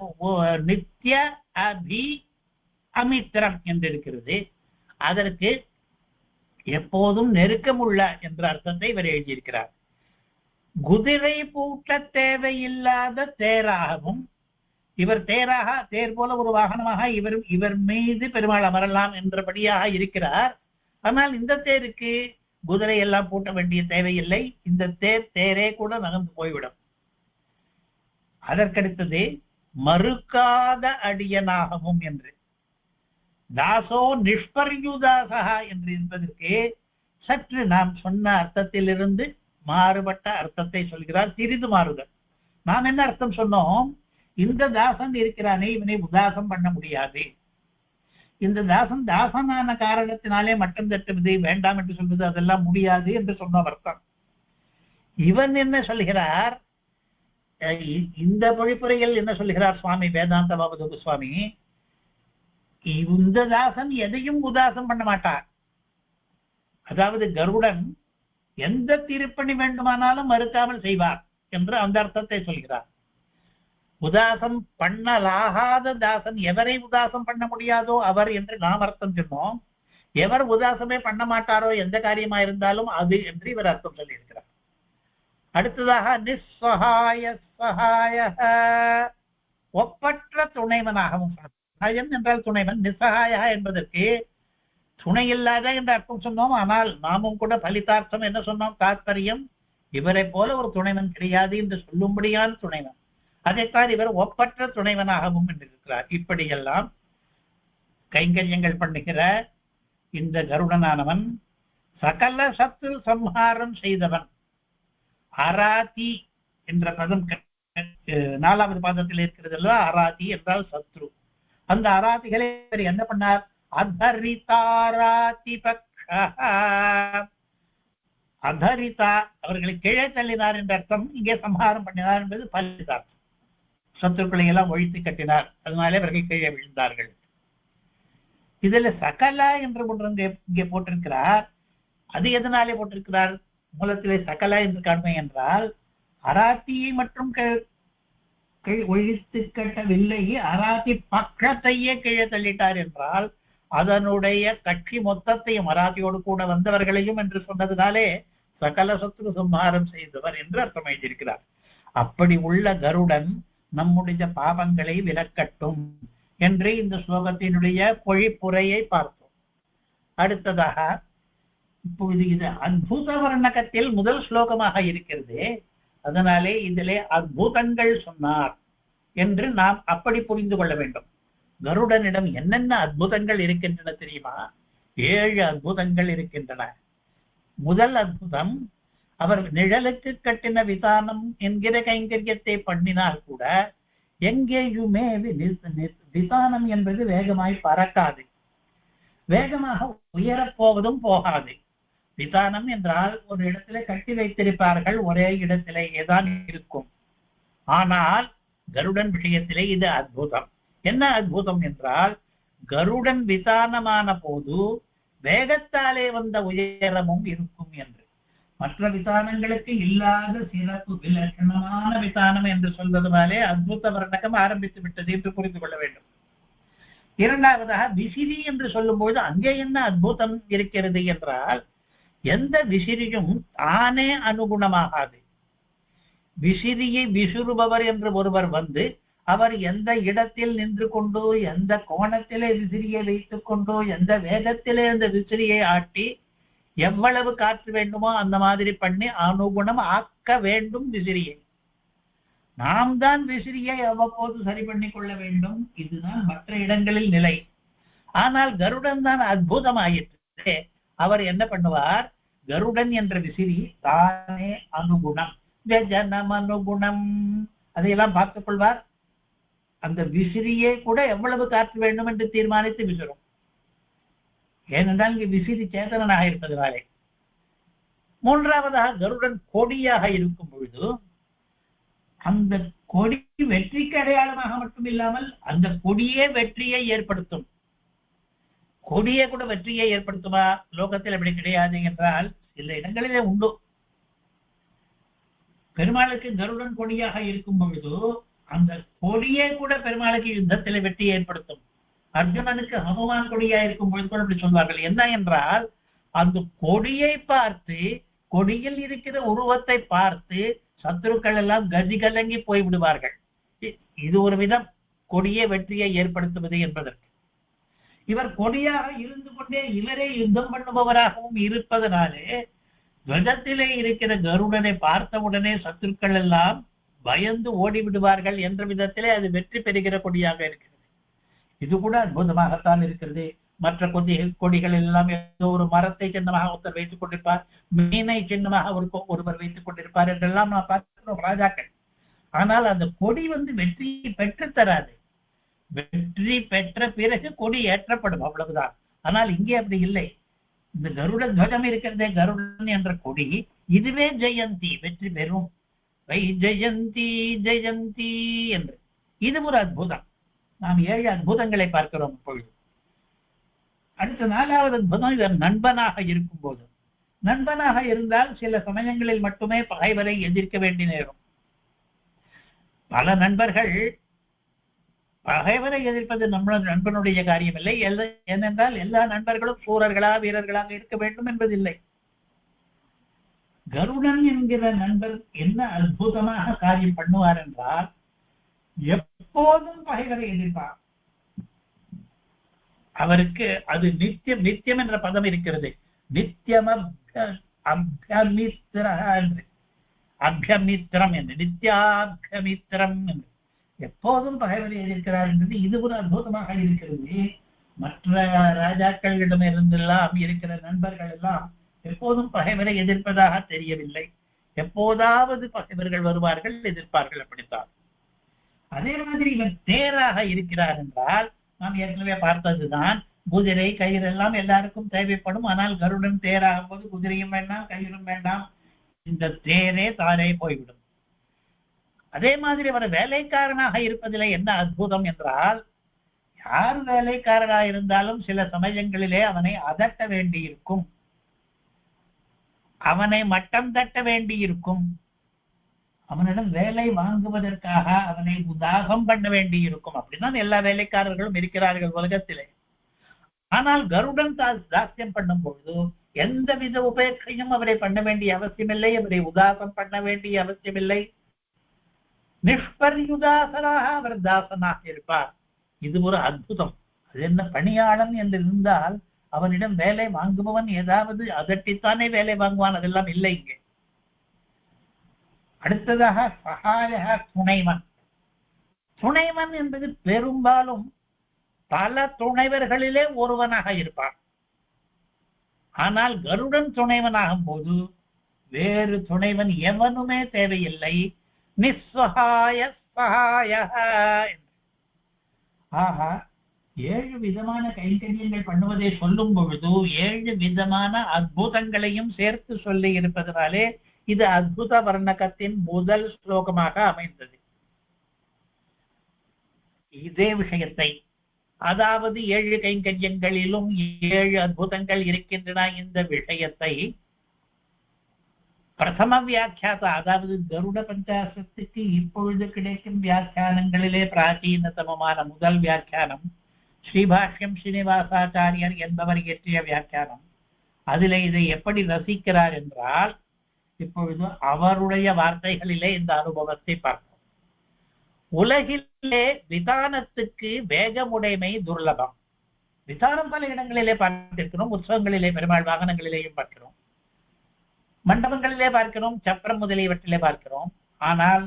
நித்திய அபி அமித்திரம் என்று இருக்கிறது. அதற்கு எப்போதும் நெருக்கமுள்ள என்ற அர்த்தத்தை இவர் எழுதியிருக்கிறார். குதிரை பூட்ட தேவையில்லாத தேராகவும், இவர் தேராக, தேர் போல ஒரு வாகனமாக இவர் மீது பெருமாள் அமரலாம் என்றபடியாக இருக்கிறார். ஆனால் இந்த தேருக்கு குதிரை எல்லாம் பூட்ட வேண்டிய தேவையில்லை. இந்த தேரே கூட நகர்ந்து போய்விடும். அதற்கடுத்தது மறுக்காத அடியனாகவும் என்று, தாசோ நிஷ்பர்யுதாசா என்று என்பதற்கு சற்று நாம் சொன்ன அர்த்தத்திலிருந்து மாறுபட்ட அர்த்தத்தை சொல்கிறார். சிறிது மாறுதல். நாம் என்ன அர்த்தம் சொன்னோம்? இந்த தாசன் இருக்கிறானே, இவனை உதாசம் பண்ண முடியாது. இந்த தாசன் தாசனான காரணத்தினாலே மட்டும் தட்டுவது, வேண்டாம் என்று சொல்வது, அதெல்லாம் முடியாது என்று சொன்ன அர்த்தம். இவன் என்ன சொல்கிறார்? இந்த பொழிப்புரையில் என்ன சொல்கிறார் சுவாமி வேதாந்த பாவதூக சுவாமி? இந்த தாசன் எதையும் உதாசம் பண்ண மாட்டார். அதாவது கருடன் எந்த திருப்பணி வேண்டுமானாலும் மறுக்காமல் செய்வார். என்று அந்த அர்த்தத்தை சொல்கிறார். உதாசம் பண்ணலாகாத தாசன், எவரை உதாசம் பண்ண முடியாதோ அவர் என்று நாம் அர்த்தம் சொன்னோம். எவர் உதாசமே பண்ண மாட்டாரோ எந்த காரியமா இருந்தாலும் அது என்று இவர் அர்த்தம் சொல்லியிருக்கிறார். அடுத்ததாக நிஸ்ஸகாய சகாய, ஒப்பற்ற துணைவனாகவும். சகாயம் என்றால் துணைவன், நிஸ்ஸகாய என்பதற்கு துணை இல்லாத என்ற அர்த்தம் சொன்னோம். ஆனால் நாமும் கூட பலிதார்த்தம் என்ன சொன்னோம்? தாற்பயம் இவரை போல ஒரு துணைவன் கிடையாது என்று சொல்லும்படியான துணைவன். அதைத்தான் இவர் ஒப்பற்ற துணைவனாகவும் இருக்கிறார். இப்படியெல்லாம் கைங்கரியங்கள் பண்ணுகிற இந்த கருடனானவன் சகல சத்ரு சம்ஹாரம் செய்தவன். அராதி என்ற பதம் 4வது பாதத்தில் இருக்கிறது அல்லவா? அராதி என்றால் சத்ரு. அந்த அராதிகளை என்ன பண்ணார்? அதரிதாராதி பக்ஷா, அதரிதா அவர்களை கீழே தள்ளினார் என்ற அர்த்தம். இங்கே சம்ஹாரம் பண்ணினார் என்பது பலிதார்த்தம். சத்துருக்களை எல்லாம் ஒழித்து கட்டினார், அதனாலே அவர்கள் கீழே விழுந்தார்கள். இதுல சகலா என்று ஒன்று இங்கே போட்டிருக்கிறார். அது எதனாலே போட்டிருக்கிறார்? மூலத்திலே சகலா என்று காண்மை என்றால் அராத்தியை மற்றும் ஒழித்து கட்டவில்லை, அராத்தி பக்கத்தையே கீழே தள்ளிட்டார் என்றால் அதனுடைய கட்சி மொத்தத்தையும் அராத்தியோடு கூட வந்தவர்களையும் என்று சொன்னதுனாலே சகல சத்ரு சம்ஹாரம் செய்தவர் என்று அர்த்தம் எழுதியிருக்கிறார். அப்படி உள்ள கருடன் நம்முடைய பாவங்களை விலக்கட்டும் என்று இந்த ஸ்லோகத்தினுடைய பொழிப்புரையை பார்த்தோம். அடுத்ததாக இப்பொழுது இது அத்புத வர்ணகத்தில் முதல் ஸ்லோகமாக இருக்கிறது. அதனாலே இதிலே அத்புதங்கள் சொன்னார் என்று நாம் அப்படி புரிந்து கொள்ள வேண்டும். கருடனிடம் என்னென்ன அத்புதங்கள் இருக்கின்றன தெரியுமா? 7 அத்புதங்கள் இருக்கின்றன. முதல் அத்புதம், அவர் நிழலுக்கு கட்டின விதானம் என்கிற கைங்கரியத்தை பண்ணினால் கூட எங்கேயுமே விதானம் என்பது வேகமாய் பறக்காது, வேகமாக உயரப்போவதும் போகாது. விதானம் என்றால் ஒரு இடத்துல கட்டி வைத்திருப்பார்கள், ஒரே இடத்திலேதான் இருக்கும். ஆனால் கருடன் விஷயத்திலே இது அத்புதம். என்ன அத்புதம் என்றால், கருடன் விதானமான போது வேகத்தாலே வந்த உயரமும் இருக்கும் என்று. மற்ற விதானங்களுக்கு இல்லாத சிறப்பு விலட்சணமான விதானம் என்று சொல்வதனாலே அத்புத வர்ணகம் ஆரம்பித்து விட்டது என்று புரிந்து கொள்ள வேண்டும். இரண்டாவதாக விசிறி என்று சொல்லும்போது அங்கே என்ன அத்புதம் இருக்கிறது என்றால், எந்த விசிறியும் தானே அனுகுணமாகாது. விசிறியை விசுறுபவர் என்று ஒருவர் வந்து அவர் எந்த இடத்தில் நின்று கொண்டோ, எந்த கோணத்திலே விசிறியை வைத்துக் கொண்டோ, எந்த வேகத்திலே அந்த விசிறியை ஆட்டி எவ்வளவு காற்று வேண்டுமோ அந்த மாதிரி பண்ணி அனுகுணம் ஆக்க வேண்டும் விசிறியை. நாம் தான் விசிறியை அவ்வப்போது சரி பண்ணி கொள்ள வேண்டும். இதுதான் மற்ற இடங்களில் நிலை. ஆனால் கருடன் தான் அற்புதமாயிற்று. அவர் என்ன பண்ணுவார்? கருடன் என்ற விசிறி தானே அனுகுணம், வெஜனம் அனுகுணம், அதையெல்லாம் பார்த்துக் கொள்வார். அந்த விசிறியே கூட எவ்வளவு காற்று வேண்டும் என்று தீர்மானித்து விசிறும். ஏனென்றால் இங்கு விசிறி சேதனனாக இருப்பதனாலே. மூன்றாவதாக கருடன் கொடியாக இருக்கும் பொழுது அந்த கொடி வெற்றிக்கு அடையாளமாக மட்டும் இல்லாமல் அந்த கொடியே வெற்றியை ஏற்படுத்தும். கொடியே கூட வெற்றியை ஏற்படுத்துமா? லோகத்தில் அப்படி கிடையாது என்றால் சில இடங்களிலே உண்டு. பெருமாளுக்கு கருடன் கொடியாக இருக்கும் பொழுது அந்த கொடியே கூட பெருமாளுக்கு யுத்தத்தில் வெற்றியை ஏற்படுத்தும். அர்ஜுனனுக்கு ஹனுமான் கொடியா இருக்கும் பொழுது கூட அப்படி சொல்வார்கள். என்ன என்றால், அந்த கொடியை பார்த்து, கொடியில் இருக்கிற உருவத்தை பார்த்து சத்துருக்கள் எல்லாம் கதி கலங்கி போய் விடுவார்கள். இது ஒரு விதம் கொடியே வெற்றியை ஏற்படுத்துவது என்பதற்கு. இவர் கொடியாக இருந்து கொண்டே இவரே யுத்தம் பண்ணுபவராகவும் இருப்பதனாலே கஜத்திலே இருக்கிற கருடனை பார்த்தவுடனே சத்துருக்கள் எல்லாம் பயந்து ஓடி விடுவார்கள் என்ற விதத்திலே அது வெற்றி பெறுகிற கொடியாக இருக்கிறது. இது கூட அற்புதமாகத்தான் இருக்கிறது. மற்ற கொடிகள் எல்லாம் ஏதோ ஒரு மரத்தை சின்னமாக ஒருத்தர் வைத்துக் கொண்டிருப்பார், மீனை சின்னமாக ஒருவர் வைத்துக் கொண்டிருப்பார் என்றெல்லாம் நான் பார்க்கிறோம் ராஜாக்கள். ஆனால் அந்த கொடி வெற்றியை பெற்று தராது. வெற்றி பெற்ற பிறகு கொடி ஏற்றப்படும், அவ்வளவுதான். ஆனால் இங்கே அப்படி இல்லை. இந்த கருட துவஜம் இருக்கிறதே, கருடன் என்ற கொடி, இதுவே ஜெயந்தி, வெற்றி பெறும். வை ஜெயந்தி ஜெயந்தி என்று இது ஒரு அற்புதம். நாம் 7 அற்புதங்களை பார்க்கிறோம் இப்பொழுது. அடுத்த 4வது அற்புதம், இவர் நண்பனாக இருக்கும் போது. நண்பனாக இருந்தால் சில சமயங்களில் மட்டுமே பகைவரை எதிர்க்க வேண்டி நேரும். பல நண்பர்கள் பகைவரை எதிர்ப்பது நண்பனுடைய காரியம் இல்லை. ஏனென்றால் எல்லா நண்பர்களும் சூரர்களா வீரர்களாக இருக்க வேண்டும் என்பதில்லை. கருடன் என்கிற நண்பர் என்ன அற்புதமாக காரியம் பண்ணுவார் என்றால் எப்போதும் பகைவரை எதிர்ப்பார். அவருக்கு அது நித்தியம், நித்தியம் என்ற பதம் இருக்கிறது. நித்தியம் அபியமித்திரம் என்று, நித்யாபியமித்திரம் என்று எப்போதும் பகைவரை எதிர்க்கிறார் என்பது இது ஒரு அற்புதமாக இருக்கிறது. மற்ற ராஜாக்களிடமிருந்தெல்லாம் இருக்கிற நண்பர்கள் எல்லாம் எப்போதும் பகைவரை எதிர்ப்பதாக தெரியவில்லை. எப்போதாவது பகைவர்கள் வருவார்கள், எதிர்ப்பார்கள், அப்படித்தான். அதே மாதிரி இவன் தேராக இருக்கிறார் என்றால் நாம் ஏற்கனவே பார்த்ததுதான். குதிரை கயிறு எல்லாம் எல்லாருக்கும் தேவைப்படும். ஆனால் கருடன் தேராகும் போது குதிரையும் வேண்டாம், கயிறும் வேண்டாம், இந்த தேரே தானே போய்விடும். அதே மாதிரி அவர் வேலைக்காரனாக இருப்பதிலே என்ன அற்புதம் என்றால், யார் வேலைக்காரனாக இருந்தாலும் சில சமயங்களிலே அவனை அதட்ட வேண்டியிருக்கும், அவனை மட்டம் தட்ட வேண்டியிருக்கும், அவனிடம் வேலை வாங்குவதற்காக அவனை உதாகம் பண்ண வேண்டி இருக்கும். அப்படிதான் எல்லா வேலைக்காரர்களும் இருக்கிறார்கள் உலகத்திலே. ஆனால் கருடன் தாஸ்யம் பண்ணும் பொழுது எந்தவித உபேட்சையும் அவரை பண்ண வேண்டிய அவசியமில்லை, அவரை உதாசம் பண்ண வேண்டிய அவசியமில்லை. நிஷ்பரியுதாசனாக அவர் தாசனாக இருப்பார். இது ஒரு அற்புதம். அது என்ன, பணியாளன் என்று இருந்தால் அவனிடம் வேலை வாங்குபவன் ஏதாவது அதட்டித்தானே வேலை வாங்குவான், அதெல்லாம் இல்லை இங்கே. அடுத்ததாக சகாய துணைவன். துணைவன் என்பது பெரும்பாலும் பல துணைவர்களிலே ஒருவனாக இருப்பான். ஆனால் கருடன் துணைவனாகும் போது வேறு துணைவன் எவனுமே தேவையில்லை. நிஸ்வகாய சகாய. ஆஹா, 7 விதமான கைங்கரியங்கள் பண்ணுவதை சொல்லும் பொழுது 7 விதமான அற்புதங்களையும் சேர்த்து சொல்லி இருப்பதனாலே இது அத்புத வர்ணகத்தின் முதல் ஸ்லோகமாக அமைந்தது. இதே விஷயத்தை, அதாவது 7 கைங்கரியங்களிலும் 7 அற்புதங்கள் இருக்கின்றன, இந்த விஷயத்தை பிரதம வியாக்கியாதா, அதாவது கருட பஞ்சாசத்துக்கு இப்பொழுது கிடைக்கும் வியாக்கியானங்களிலே பிராச்சீனதமமான முதல் வியாக்கியானம் ஸ்ரீபாஷ்யம் ஸ்ரீனிவாசாச்சாரியர் என்பவர் இயற்றிய வியாக்கியானம். அதிலே இதை எப்படி ரசிக்கிறார் என்றால், இப்பொழுது அவருடைய வார்த்தைகளிலே இந்த அனுபவத்தை பார்ப்போம். உலகிலே விதானத்துக்கு வேகமுடைமை துர்லபம். விதானம் பல இடங்களிலே பார்த்திருக்கிறோம், உற்சவங்களிலே, பெருமாள் வாகனங்களிலேயும் பார்க்கிறோம், மண்டபங்களிலே பார்க்கிறோம், சப்பரம் முதலியவற்றிலே பார்க்கிறோம். ஆனால்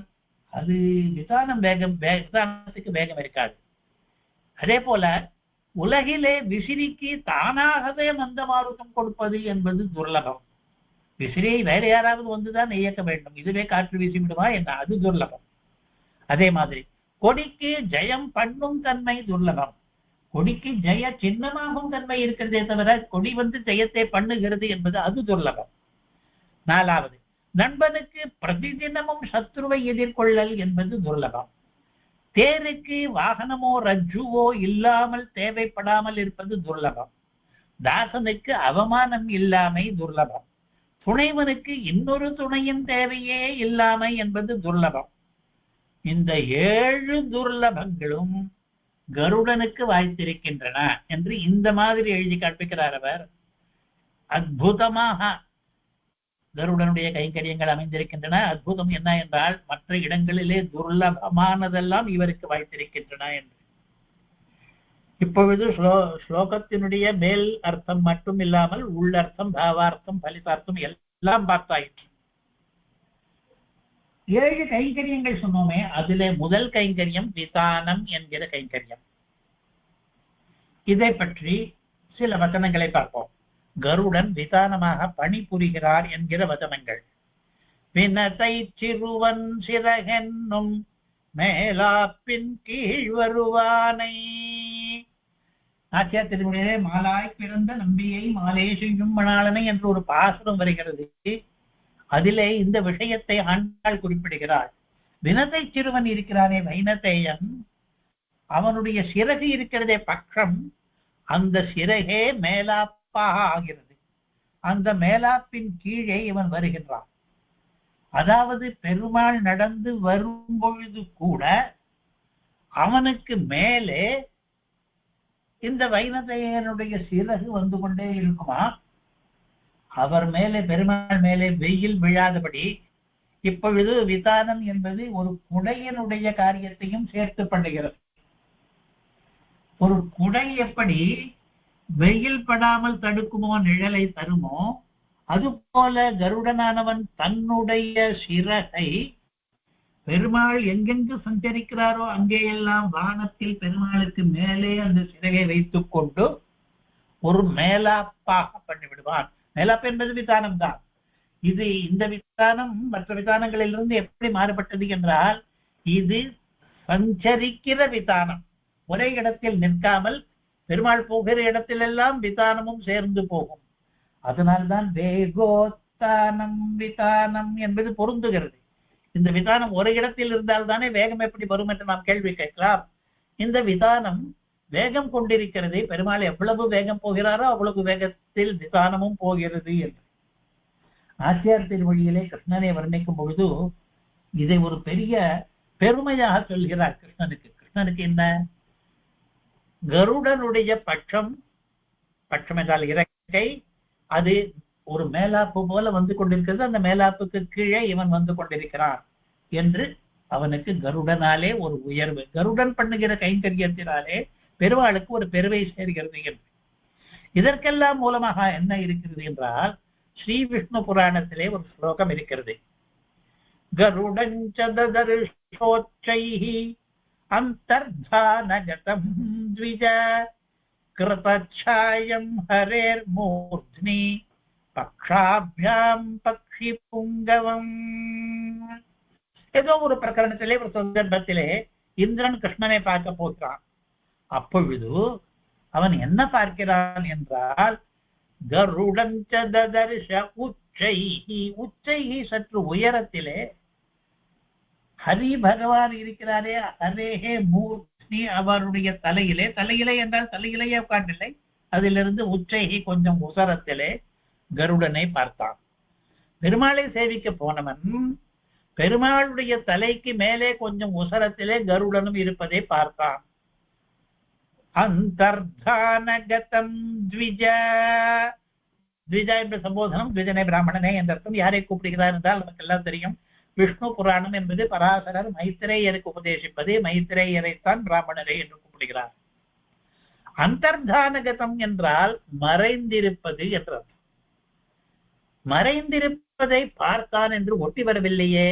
அது விதானம் விதானத்துக்கு வேகம் இருக்காது. அதே போல உலகிலே விசிறிக்கு தானாகவே மந்தமாருத்தம் கொடுப்பது என்பது துர்லபம். விசிறியை வேற யாராவது வந்துதான் இயக்க வேண்டும், இதுவே காற்று வீசிவிடுமா என்ன, அது துர்லபம். அதே மாதிரி கொடிக்கு ஜெயம் பண்ணும் தன்மை துர்லபம். கொடிக்கு ஜெய சின்னமாகும் தன்மை இருக்கிறதே தவிர கொடி வந்து ஜெயத்தை பண்ணுகிறது என்பது அது துர்லபம். 4வது, நண்பனுக்கு பிரதிதினமும் சத்ருவை எதிர்கொள்ளல் என்பது துர்லபம். தேருக்கு வாகனமோ ரஜ்ஜுவோ இல்லாமல் தேவைப்படாமல் இருப்பது துர்லபம். தாசனுக்கு அவமானம் இல்லாமை துர்லபம். துணைவனுக்கு இன்னொரு துணையின் தேவையே இல்லாமை என்பது துர்லபம். இந்த 7 துர்லபங்களும் கருடனுக்கு வாய்த்திருக்கின்றன என்று இந்த மாதிரி எழுதி காண்பிக்கிறார் அவர். அற்புதமாக கருடனுடைய கைங்கரியங்கள் அமைந்திருக்கின்றன. அற்புதம் என்ன என்றால், மற்ற இடங்களிலே துர்லபமானதெல்லாம் இவருக்கு வாய்த்திருக்கின்றன என்று. இப்பொழுது ஸ்லோகத்தினுடைய மேல் அர்த்தம் மட்டும் இல்லாமல் உள்ளர்த்தம், பாவார்த்தம், பலிதார்த்தம் எல்லாம் பார்த்தாயிற்று. 7 கைங்கரியங்கள் சொன்னோமே, அதிலே முதல் கைங்கரியம் விதானம் என்கிற கைங்கரியம். இதை பற்றி சில வசனங்களை பார்ப்போம். கருடன் விதானமாக பணிபுரிகிறார் என்கிற வசனங்கள். வினதை சிறுவன் சிறகென்னும் மேலாப்பின் கீழ் வருவானை. நாச்சியார் திருமொழியிலே மாலாய் பிறந்த நம்பியை மாலே செய்யும் மணாளனை என்று ஒரு பாசுரம் வருகிறது. அதிலே இந்த விஷயத்தை ஆண்டாள் குறிப்பிடுகிறார். வினதை சிறுவன் இருக்கிறானே வைனதேயன், அவனுடைய சிறகு இருக்கிறதே பக்ஷம், அந்த சிறகே மேலாப்பாக ஆகிறது. அந்த மேலாப்பின் கீழே இவன் வருகின்றான். அதாவது பெருமாள் நடந்து வரும் பொழுது கூட அவனுக்கு மேலே இந்த வைனதேயனுடைய சிறகு வந்து கொண்டே இருக்குமா. அவர் மேலே, பெருமாள் மேலே வெயில் விழாதபடி இப்பொழுது விதானம் என்பது ஒரு குடையனுடைய காரியத்தையும் சேர்த்து பண்ணுகிறது. ஒரு குடை எப்படி வெயில் படாமல் தடுக்குமோ, நிழலை தருமோ, அதுபோல கருடனானவன் தன்னுடைய சிறகை பெருமாள் எங்கெங்கு சஞ்சரிக்கிறாரோ அங்கேயெல்லாம் வானத்தில் பெருமாளுக்கு மேலே அந்த சிறகை வைத்துக் கொண்டு ஒரு மேலாப்பாக பண்ணிவிடுவான். மேலாப்பு என்பது விதானம் தான். இது இந்த விதானம் மற்ற விதானங்களிலிருந்து எப்படி மாறுபட்டது என்றால், இது சஞ்சரிக்கிற விதானம். ஒரே இடத்தில் நிற்காமல் பெருமாள் போகிற இடத்திலெல்லாம் விதானமும் சேர்ந்து போகும். அதனால்தான் வேகோத்தானம் விதானம் என்பது பொருந்துகிறது. இந்த விதானம் ஒரு இடத்தில் இருந்தால் தானே வேகம் எப்படி வரும் என்று நாம் கேள்வி கேட்கலாம். இந்த விதானம் வேகம் கொண்டிருக்கிறது. பெருமாள் எவ்வளவு வேகம் போகிறாரோ அவ்வளவு வேகத்தில் விதானமும் போகிறது என்று ஆசியார் திருமொழியிலே கிருஷ்ணனை வர்ணிக்கும் பொழுது இதை ஒரு பெரிய பெருமையாக சொல்கிறார். கிருஷ்ணனுக்கு என்ன, கருடனுடைய பட்சம் என்றால் இறக்கை, அது ஒரு மேலாப்பு போல வந்து கொண்டிருக்கிறது. அந்த மேலாப்புக்கு கீழே இவன் வந்து கொண்டிருக்கிறான் என்று அவனுக்கு கருடனாலே ஒரு உயர்வு, கருடன் பண்ணுகிற கைங்கரியத்தினாலே பெருமாளுக்கு ஒரு பெருமை சேர்கிறது என்று. இதற்கெல்லாம் மூலமாக என்ன இருக்கிறது என்றால், ஸ்ரீ விஷ்ணு புராணத்திலே ஒரு ஸ்லோகம் இருக்கிறது. கருடஞ்சதர்ஷோச்சைஹி அந்தர்தானகதம் த்விஜ கிருதச்சாயம் ஹரேர் மூர்த்னி பக்ஷாப்யாம் பக்ஷி புங்கவம். ஏதோ ஒரு பிரகரணத்திலே, ஒரு சந்தர்ப்பத்திலே இந்திரன் கிருஷ்ணனை பார்க்க போகிறான். அப்பொழுது அவன் என்ன பார்க்கிறான் என்றால், கருடஞ்சதர்ஷ உச்சைஹி, உச்சைஹி சற்று உயரத்திலே ஹரி பகவான் இருக்கிறாரே, ஹரேஹே மூர்த்தி, அவருடைய தலையிலே என்றால் தலையிலேயே உட்கார்ந்தில்லை, அதிலிருந்து உச்சைஹி கொஞ்சம் உசரத்திலே கருடனை பார்த்தான். பெருமாளை சேவிக்க போனவன் பெருமாளுடைய தலைக்கு மேலே கொஞ்சம் உசரத்திலே கருடனும் இருப்பதை பார்த்தான். அந்தர்தானகதம் த்விஜா, த்விஜா என்ற சம்போதனம் த்விஜனை பிராமணனே என்ற அர்த்தம். யாரை கூப்பிடுகிறார் என்றால் நமக்கு எல்லாம் தெரியும். விஷ்ணு புராணம் என்பது பராசரர் மைத்திரேயருக்கு உபதேசிப்பது. மைத்திரேயரைத்தான் பிராமணரே என்று கூப்பிடுகிறார். அந்தர்தானகதம் என்றால் மறைந்திருப்பது என்ற அர்த்தம். மறைந்திருப்பதை பார்த்தான் என்று ஒட்டி வரவில்லையே,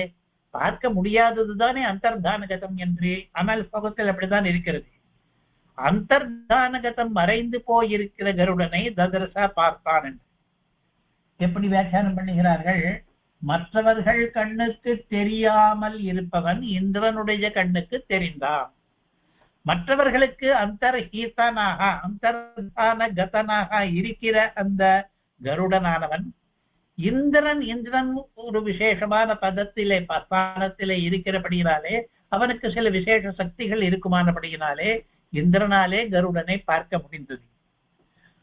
பார்க்க முடியாததுதானே அந்தர்தானகதம் என்று. ஆனால் ஸ்லோகத்தில் அப்படித்தான் இருக்கிறது. அந்தர்தானகதம் மறைந்து போயிருக்கிற கருடனை ததர்சா பார்த்தான் என்று. எப்படி வியாக்கியானம் பண்ணுகிறார்கள்? மற்றவர்கள் கண்ணுக்கு தெரியாமல் இருப்பவன் இந்திரனுடைய கண்ணுக்கு தெரிந்தான். மற்றவர்களுக்கு அந்தர்ஹீதனாக, அந்தர்தானகதனாக இருக்கிற அந்த கருடனானவன் இந்திரன் ஒரு விசேஷமான பதத்திலே ஸ்தானத்திலே இருக்கிறபடியினாலே, அவனுக்கு சில விசேஷ சக்திகள் இருக்குமானபடியினாலே இந்திரனாலே கருடனை பார்க்க முடிந்தது.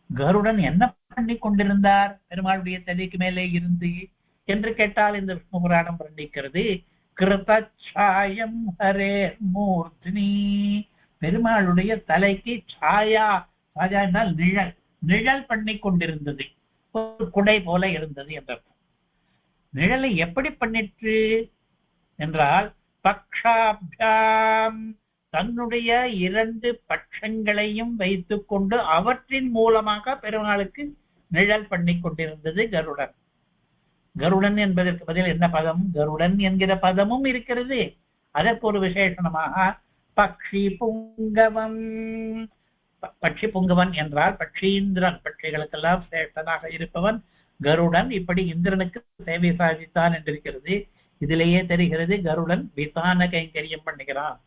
கருடன் என்ன பண்ணி கொண்டிருந்தார் பெருமாளுடைய தலைக்கு மேலே இருந்து என்று கேட்டால் இந்த விஷ்ணு புராணம் வர்ணிக்கிறது. கிருதச்சாயம் ஹரே மூர்த்தினி, பெருமாளுடைய தலைக்கு சாயா, சாயா என்றால் நிழல், நிழல் பண்ணி கொண்டிருந்தது, ஒரு குடை போல இருந்தது என்ற நிழலை எப்படி பண்ணிற்று என்றால், பக்ஷாப்யாம், தன்னுடைய இரண்டு பட்சங்களையும் வைத்துக் கொண்டு அவற்றின் மூலமாக பெருமாளுக்கு நிழல் பண்ணி கொண்டிருந்தது கருடன். கருடன் என்பதற்கு பதில் என்ன பதம்? கருடன் என்கிற பதமும் இருக்கிறது. அதற்கு ஒரு விசேஷணமாக பக்ஷி புங்கவம். பட்சி புங்கவன் என்றால் பட்சீந்திரன், பட்சிகளுக்கெல்லாம் சிரேஷ்டனாக இருப்பவன் கருடன். இப்படி இந்திரனுக்கு சேவை சாதித்தான் என்றிருக்கிறது. இதிலேயே தெரிகிறது கருடன் விதான கைங்கரியம் பண்ணுகிறான்.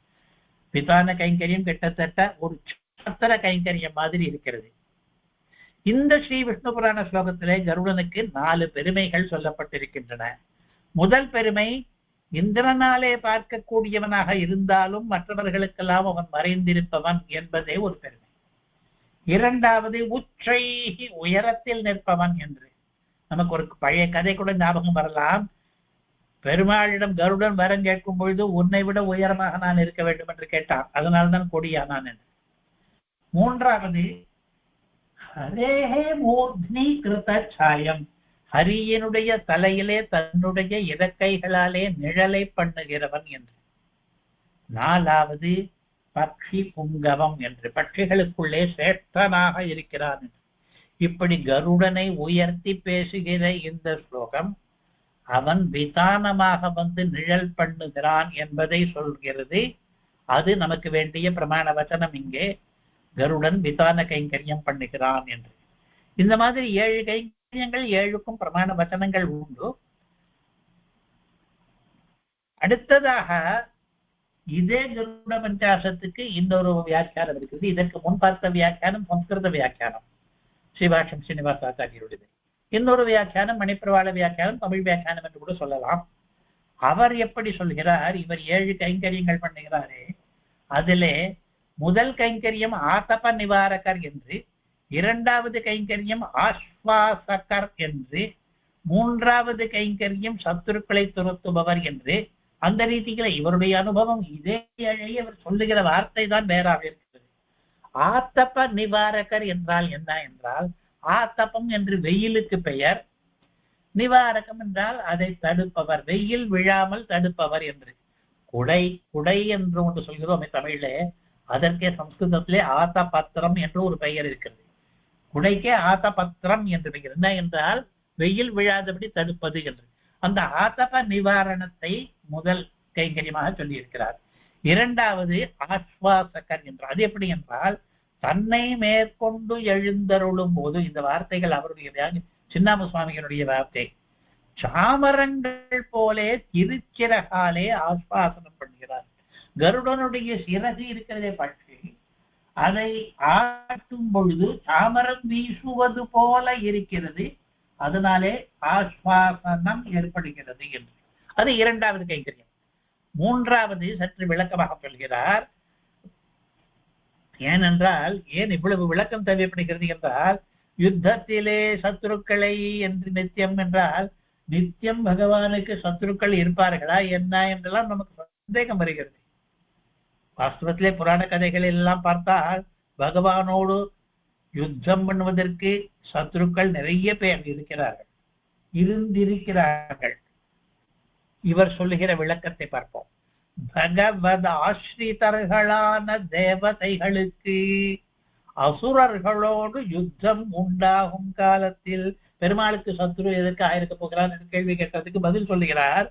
விதான கைங்கரியம் கிட்டத்தட்ட ஒரு சாத்திர கைங்கரியம் மாதிரி இருக்கிறது. இந்த ஸ்ரீ விஷ்ணு புராண ஸ்லோகத்திலே கருடனுக்கு 4 பெருமைகள் சொல்லப்பட்டிருக்கின்றன. முதல் பெருமை, இந்திரனாலே பார்க்கக்கூடியவனாக இருந்தாலும் மற்றவர்களுக்கெல்லாம் அவன் மறைந்திருப்பவன் என்பதே ஒரு பெருமை. இரண்டாவது, உச்சைஹி, உயரத்தில் நிற்பவன் என்று. நமக்கு ஒரு பழைய கதை கூட ஞாபகம் வரலாம். பெருமாளிடம் கருடன் வரம் கேட்கும் பொழுது உன்னை விட உயரமாக நான் இருக்க வேண்டும் என்று கேட்டான். அதனால்தான் கொடியானான் என்று. மூன்றாவது, ஹரேஹே மூர்த்னி கிருத சாயம், ஹரியனுடைய தலையிலே தன்னுடைய இடக்கைகளாலே நிழலை பண்ணுகிறவன் என்று. நாலாவது, பக்ஷி புங்கவம் என்று, பட்சிகளுக்குள்ளே சேஷ்டனாக இருக்கிறான் என்று. இப்படி கருடனை உயர்த்தி பேசுகிற இந்த ஸ்லோகம் அவன் விதானமாக வந்து நிழல் பண்ணுகிறான் என்பதை சொல்கிறது. அது நமக்கு வேண்டிய பிரமாண வச்சனம். இங்கே கருடன் விதான கைங்கரியம் பண்ணுகிறான் என்று. இந்த மாதிரி 7 கைங்கரியங்கள், 7க்கும் பிரமாண வச்சனங்கள் உண்டு. அடுத்ததாக இதே கருட பஞ்சாசத்துக்கு இன்னொரு வியாக்கியானம் இருக்குது. இதற்கு முன் பார்த்த வியாக்கியானம் சம்ஸ்கிருத வியாக்கியானம், ஸ்ரீபாஷ்யம் ஸ்ரீனிவாசாச்சாரியருடையது. இன்னொரு வியாக்கியானம் மணிப்பிரவாள வியாக்கியானம், தமிழ் வியாக்கியானம் என்று கூட சொல்லலாம். அவர் எப்படி சொல்கிறார்? இவர் 7 கைங்கரியங்கள் பண்ணுகிறாரே, அதிலே முதல் கைங்கரியம் ஆதப நிவாரகர் என்று, இரண்டாவது கைங்கரியம் ஆஸ்வாசகர் என்று, மூன்றாவது கைங்கரியம் சத்துருக்களை துரத்துபவர் என்று. அந்த ரீதியில இவருடைய அனுபவம் இதே இவர் சொல்லுகிற வார்த்தை தான் வேறாக இருக்கிறது. ஆத்தப நிவாரகர் என்றால் என்ன என்றால், ஆத்தபம் என்று வெயிலுக்கு பெயர், நிவாரகம் என்றால் அதை தடுப்பவர், வெயில் விழாமல் தடுப்பவர் என்று. குடை, குடை என்று ஒன்று சொல்கிறோம் தமிழிலே, அதற்கே சம்ஸ்கிருதத்திலே ஆத்த பத்திரம் என்று ஒரு பெயர் இருக்கிறது. குடைக்கே ஆத்த பத்திரம் என்று பெயர். என்ன என்றால் வெயில் விழாதபடி தடுப்பது என்று. அந்த ஆத்தப நிவாரணத்தை முதல் கைங்கரியமாக சொல்லி இருக்கிறார். இரண்டாவது ஆஸ்வாசகர் என்றால், அது எப்படி என்றால் தன்னை மேற்கொண்டு எழுந்தருளும் போது, இந்த வார்த்தைகள் அவருடைய சின்னாம சுவாமிகளுடைய வார்த்தை, சாமரங்கள் போலே திருச்சிறகாலே ஆஸ்வாசனம் பண்ணுகிறார். கருடனுடைய சிறகு இருக்கிறதை பற்றி அதை ஆட்டும் பொழுது சாமரம் வீசுவது போல இருக்கிறது, அதனாலே ஆஸ்வாசனம் ஏற்படுகிறது என்று. அது இரண்டாவது கைங்கரியம். மூன்றாவது சற்று விளக்கமாக சொல்கிறார். ஏனென்றால், ஏன் இவ்வளவு விளக்கம் தேவைப்படுகிறது என்றால், யுத்தத்திலே சத்துருக்களை என்று நித்தியம் என்றால், நித்தியம் பகவானுக்கு சத்துருக்கள் இருப்பார்களா என்ன என்றெல்லாம் நமக்கு சந்தேகம் வருகிறது. வாஸ்தவத்திலே புராண கதைகள் எல்லாம் பார்த்தால் பகவானோடு யுத்தம் பண்ணுவதற்கு சத்துருக்கள் நிறைய பேர் இருக்கிறார்கள், இருந்திருக்கிறார்கள். இவர் சொல்லுகிற விளக்கத்தை பார்ப்போம். பகவத் ஆஸ்ரிதர்களான தேவதைகளுக்கு அசுரர்களோடு யுத்தம் உண்டாகும் காலத்தில், பெருமாளுக்கு சத்ரு எதற்காக இருக்க போகிறார் என்று கேள்வி கேட்டதுக்கு பதில் சொல்லுகிறார்.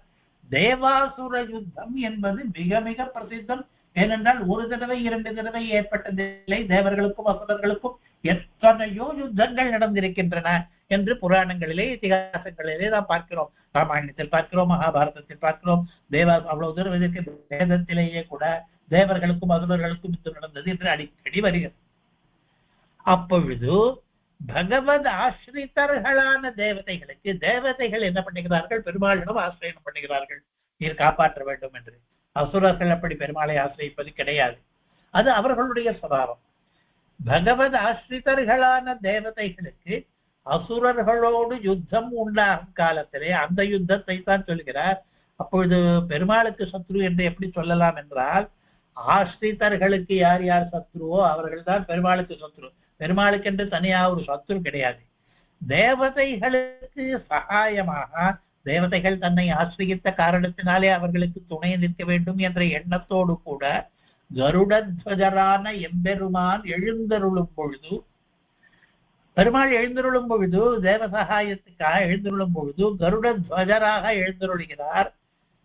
தேவாசுர யுத்தம் என்பது மிக மிக பிரசித்தம். ஏனென்றால் ஒரு தடவை 2 தடவை ஏற்பட்டதில்லை, தேவர்களுக்கும் அசுரர்களுக்கும் எத்தனையோ யுத்தங்கள் நடந்திருக்கின்றன என்று புராணங்களிலே இதிகாசங்களிலே நாம் பார்க்கிறோம். ராமாயணத்தில் பார்க்கிறோம், மகாபாரதத்தில் பார்க்கிறோம். அவ்வளவு தூரம் இதற்கு வேதத்திலேயே கூட தேவர்களுக்கும் அசுரர்களுக்கும் யுத்தம் நடந்தது என்று அடிக்கடி வருகிறது. அப்பொழுது பகவத் ஆசிரித்தர்களான தேவதைகளுக்கு, தேவதைகள் என்ன பண்ணுகிறார்கள்? பெருமாளிடம் ஆசிரியம் பண்ணுகிறார்கள், நீர் காப்பாற்ற வேண்டும் என்று. அசுரர்கள் அப்படி பெருமாளை ஆசிரியிப்பது கிடையாது, அது அவர்களுடைய சுபாவம். பகவத் ஆசிரித்தர்களான தேவதைகளுக்கு அசுரர்களோடு யுத்தம் உண்டாகும் காலத்திலே அந்த யுத்தத்தை தான் சொல்கிறார். அப்பொழுது பெருமாளுக்கு சத்ரு என்று எப்படி சொல்லலாம் என்றால், ஆசிரித்தர்களுக்கு யார் யார் சத்ருவோ அவர்கள் தான் பெருமாளுக்கு சத்ரு. பெருமாளுக்கு என்று தனியாக ஒரு சத்ரு கிடையாது. தேவதைகளுக்கு சகாயமாக, தேவதைகள் தன்னை ஆசிரியித்த காரணத்தினாலே அவர்களுக்கு துணை நிற்க வேண்டும் என்ற எண்ணத்தோடு கூட கருடத்வஜரான எம்பெருமான் எழுந்தருளும் பொழுது, பெருமாள் எழுந்தருளும் பொழுது, தேவ சகாயத்துக்காக எழுந்தருளும் பொழுது கருடத்வஜராக எழுந்தருளுகிறார்.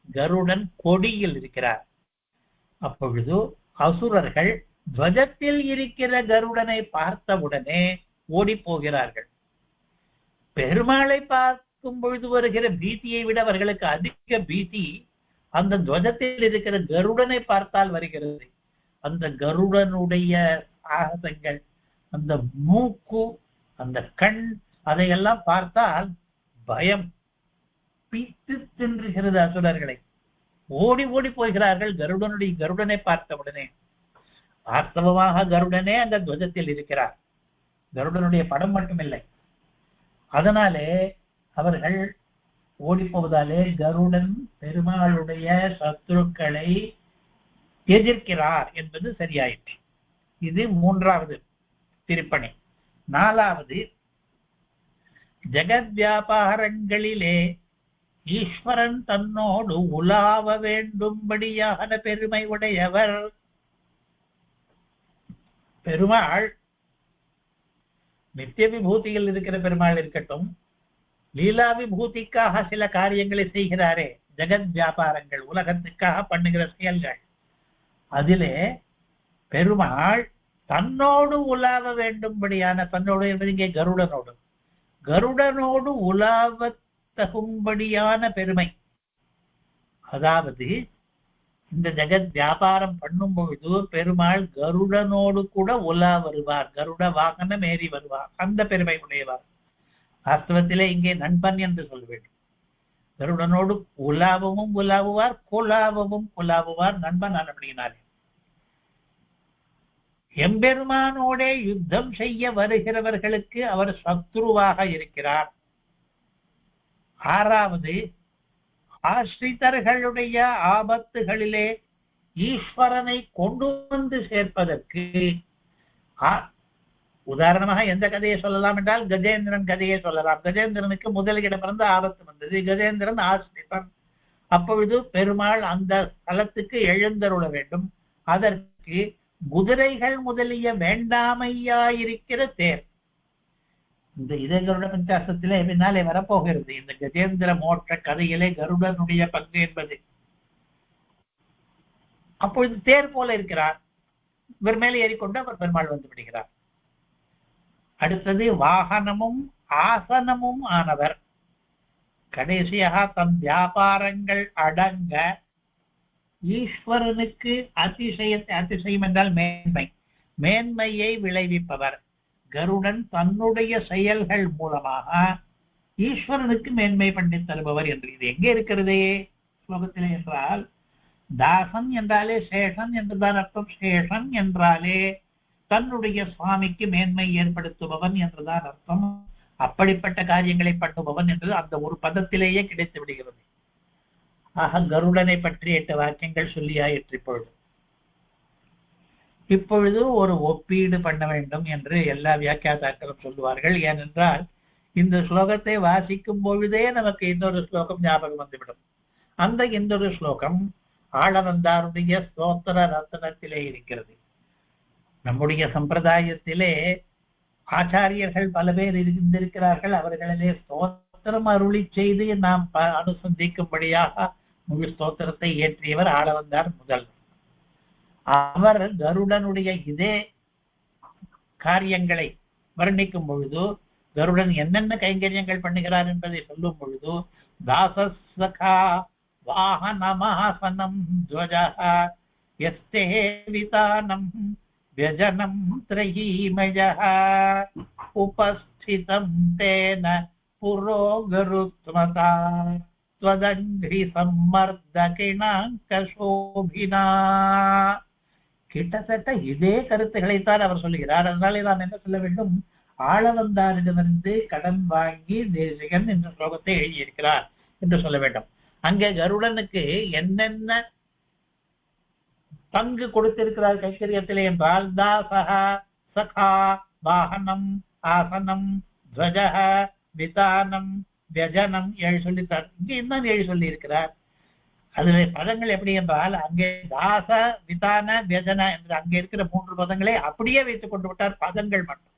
கருடன் கொடியில் இருக்கிறார். அப்பொழுது அசுரர்கள் துவஜத்தில் இருக்கிற கருடனை பார்த்தவுடனே ஓடி போகிறார்கள். பெருமாளை பார்க்கும் பொழுது வருகிற பீதியை விட அவர்களுக்கு அதிக பீதி அந்த துவஜத்தில் இருக்கிற கருடனை பார்த்தால் வருகிறது. அந்த கருடனுடைய சாகசங்கள், அந்த மூக்கு, அந்த கண், அதையெல்லாம் பார்த்தால் பயம் பீத்து தின்றுகிறது. அசுரர்களை ஓடி ஓடி போகிறார்கள் கருடனை பார்த்தவுடனே. வாஸ்தவமாக கருடனே அந்த துவஜத்தில் இருக்கிறார், கருடனுடைய படம் மட்டுமில்லை. அதனாலே அவர்கள் ஓடி போவதாலே கருடன் பெருமாளுடைய சத்துருக்களை எதிர்க்கிறார் என்பது சரியாயிற்று. இது மூன்றாவது திருப்பணி. நாலாவது, ஜெகத் வியாபாரங்களிலே ஈஸ்வரன் தன்னோடு உலாவ வேண்டும்படியான பெருமை உடையவர். பெருமாள் நித்திய விபூதியில் இருக்கிற பெருமாள் இருக்கட்டும், லீலா விபூதிக்காக சில காரியங்களை செய்கிறாரே, ஜெகத் வியாபாரங்கள், உலகத்துக்காக பண்ணுகிற செயல்கள், அதிலே பெருமாள் தன்னோடு உலாவ வேண்டும்படியான, தன்னோடு என்பது இங்கே கருடனோடு, கருடனோடு உலாவ தகும்படியான பெருமை. அதாவது இந்த ஜெகத் வியாபாரம் பண்ணும் பொழுது பெருமாள் கருடனோடு கூட உலா வருவார், கருட வாகனம் ஏறி வருவார், அந்த பெருமை உடையவார். வாஸ்தவத்திலே இங்கே நண்பன் என்று சொல்ல வேண்டும். கருடனோடு உலாவவும் உலாவுவார், குலாவவும் குலாவுவார், நண்பன் அப்படினாலே. எம்பெருமானோடே யுத்தம் செய்ய வருகிறவர்களுக்கு அவர் சத்ருவாக இருக்கிறார். ஆறாவது, ஆசிரிதர்களுடைய ஆபத்துகளிலே ஈஸ்வரனை கொண்டு வந்து சேர்ப்பதற்கு, உதாரணமாக எந்த கதையை சொல்லலாம் என்றால் கஜேந்திரன் கதையை சொல்லலாம். கஜேந்திரனுக்கு முதலிடமிருந்து ஆபத்து வந்தது, கஜேந்திரன் ஆசிரிதன். அப்பொழுது பெருமாள் அந்த ஸ்தலத்துக்கு எழுந்தருள வேண்டும். அதற்கு குதிரைகள் முதலிய வேண்டாமையாயிருக்கிற தேர், இந்த இதே கருட பஞ்சாசத்திலே பின்னாலே வரப்போகிறது. இந்த கஜேந்திர மோட்ச கதையிலே கருடனுடைய பங்கு என்பது. அப்பொழுது தேர் போல இருக்கிறார், இவர் மேலே ஏறிக்கொண்டு அவர் பெருமாள் வந்து விடுகிறார். அடுத்தது, வாகனமும் ஆசனமும் ஆனவர். கடைசியாக தன் வியாபாரங்கள் அடங்க ஈஸ்வரனுக்கு அதிசயம் என்றால் மேன்மை, மேன்மையை விளைவிப்பவர். கருடன் தன்னுடைய செயல்கள் மூலமாக ஈஸ்வரனுக்கு மேன்மை பண்ணி தருபவர் என்று. இது எங்கே இருக்கிறதே ஸ்லோகத்திலே என்றால், தாசன் என்றாலே சேஷன் என்றுதான் அர்த்தம். சேஷன் என்றாலே தன்னுடைய சுவாமிக்கு மேன்மை ஏற்படுத்துபவன் என்றுதான் அர்த்தம். அப்படிப்பட்ட காரியங்களை பண்ணுபவன் என்று அந்த ஒரு பதத்திலேயே கிடைத்து விடுகிறது. ஆக கருடனை பற்றி 8 வாக்கியங்கள் சொல்லியாயிற்று. இப்பொழுது ஒரு ஒப்பீடு பண்ண வேண்டும் என்று எல்லா வியாக்கியாதாக்களும் சொல்லுவார்கள். ஏனென்றால் இந்த ஸ்லோகத்தை வாசிக்கும் பொழுதே நமக்கு இன்னொரு ஸ்லோகம் ஞாபகம் வந்துவிடும். அந்த இன்னொரு ஸ்லோகம் ஆளவந்தாருடைய ஸ்தோத்திர ரத்னத்திலே இருக்கிறது. நம்முடைய சம்பிரதாயத்திலே ஆச்சாரியர்கள் பல பேர் இருந்திருக்கிறார்கள். அவர்களிலே ஸ்தோத்திரம் அருளி செய்து நாம் அனுசந்திக்கும்படியாக முழு ஸ்தோத்திரத்தை இயற்றியவர் ஆளவந்தார் முதல். அவர் கருடனுடைய இதே காரியங்களை வர்ணிக்கும் பொழுது, கருடன் என்னென்ன கைங்கரியங்கள் பண்ணுகிறார் என்பதை சொல்லும் பொழுது, தாசசகா வாஹனமாசனம் துவஜஹ யஸ்தே விதானம் व्यजनं त्रयीमयः उपस्थितं तेन पुरोगरुत्मता त्वदङ्घ्रि सम्मर्दकिणाङ्कशोभिना. கிட்டத்தட்ட இதே கருத்துக்களைத்தான் அவர் சொல்லுகிறார். அதனாலே நான் என்ன சொல்ல வேண்டும், ஆளவந்தாரிடமிருந்து கடன் வாங்கி தேசிகன் என்ற ஸ்லோகத்தை எழுதியிருக்கிறார் என்று சொல்ல வேண்டும். அங்கே கருடனுக்கு என்னென்ன பங்கு கொடுத்திருக்கிறார் கைக்கரியத்திலே என்றால், தாசஹ சகா வாகனம் ஆசனம் துவஜஹ விதானம் வியஜனம் 7 சொல்லித்தார். இங்கே இன்னும் 7 சொல்லி இருக்கிறார். அதுல பதங்கள் எப்படி என்றால், அங்கே தாச விதான வியஜன என்று அங்கே இருக்கிற 3 பதங்களை அப்படியே வைத்துக் கொண்டு விட்டார், பதங்கள் மட்டும்.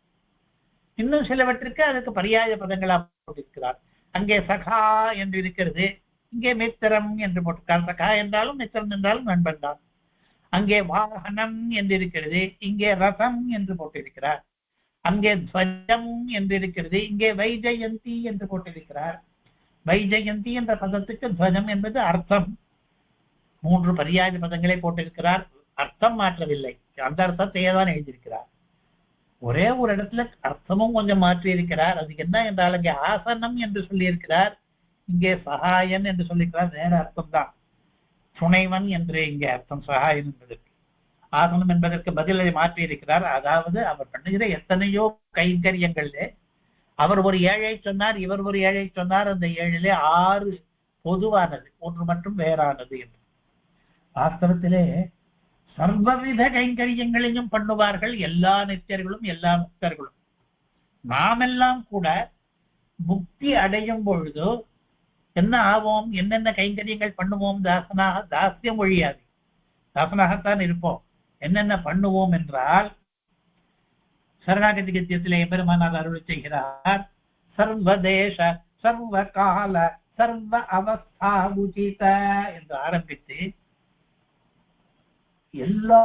இன்னும் சிலவற்றிற்கு அதுக்கு பரியாய பதங்களா போட்டிருக்கிறார். அங்கே சகா என்று இருக்கிறது, இங்கே மித்திரம் என்று போட்டிருக்கார். சகா என்றாலும் மித்திரம் என்றாலும் நண்பன் தான். அங்கே வாகனம் என்று இருக்கிறது, இங்கே ரசம் என்று போட்டிருக்கிறார். அங்கே துவஜம் என்று இருக்கிறது, இங்கே வைஜயந்தி என்று போட்டிருக்கிறார். வைஜயந்தி என்ற பதத்துக்கு துவஜம் என்பது அர்த்தம். 3 பரியாய பதங்களை போட்டிருக்கிறார், அர்த்தம் மாற்றவில்லை, அந்த அர்த்தத்தையே தான் எழுதியிருக்கிறார். ஒரே ஒரு இடத்துல அர்த்தமும் கொஞ்சம் மாற்றி இருக்கிறார். அது என்ன என்றால், அங்கே ஆசனம் என்று சொல்லி இருக்கிறார், இங்கே சகாயன் என்று சொல்லியிருக்கிறார். வேற அர்த்தம் தான், துணைவன் என்று இங்கே அர்த்தம் சகாயன் என்பதற்கு. ஆசனம் என்பதற்கு பதிலை மாற்றி இருக்கிறார். அதாவது அவர் பண்ணுகிற எத்தனையோ கைங்கரியங்களிலே அவர் ஒரு ஏழை சொன்னார், இவர் ஒரு ஏழை சொன்னார். அந்த 7லே 6 பொதுவானது, ஒன்று மட்டும் வேறானது என்று. வாஸ்தவத்திலே சர்வவித கைங்கரியங்களையும் பண்ணுவார்கள் எல்லா நித்தியர்களும் எல்லா முக்தர்களும். நாமெல்லாம் கூட முக்தி அடையும் பொழுது என்ன ஆவோம், என்னென்ன கைங்கரியங்கள் பண்ணுவோம்? தாசனாக, தாசியம் ஒழியாது, தாசனாகத்தான் இருப்போம். என்னென்ன பண்ணுவோம் என்றால், சரணாகதி கத்தியத்திலே பெருமானார் அருள் செய்கிறார், சர்வதேச சர்வ கால சர்வ அவஸ்தா உச்சித என்று ஆரம்பித்து எல்லா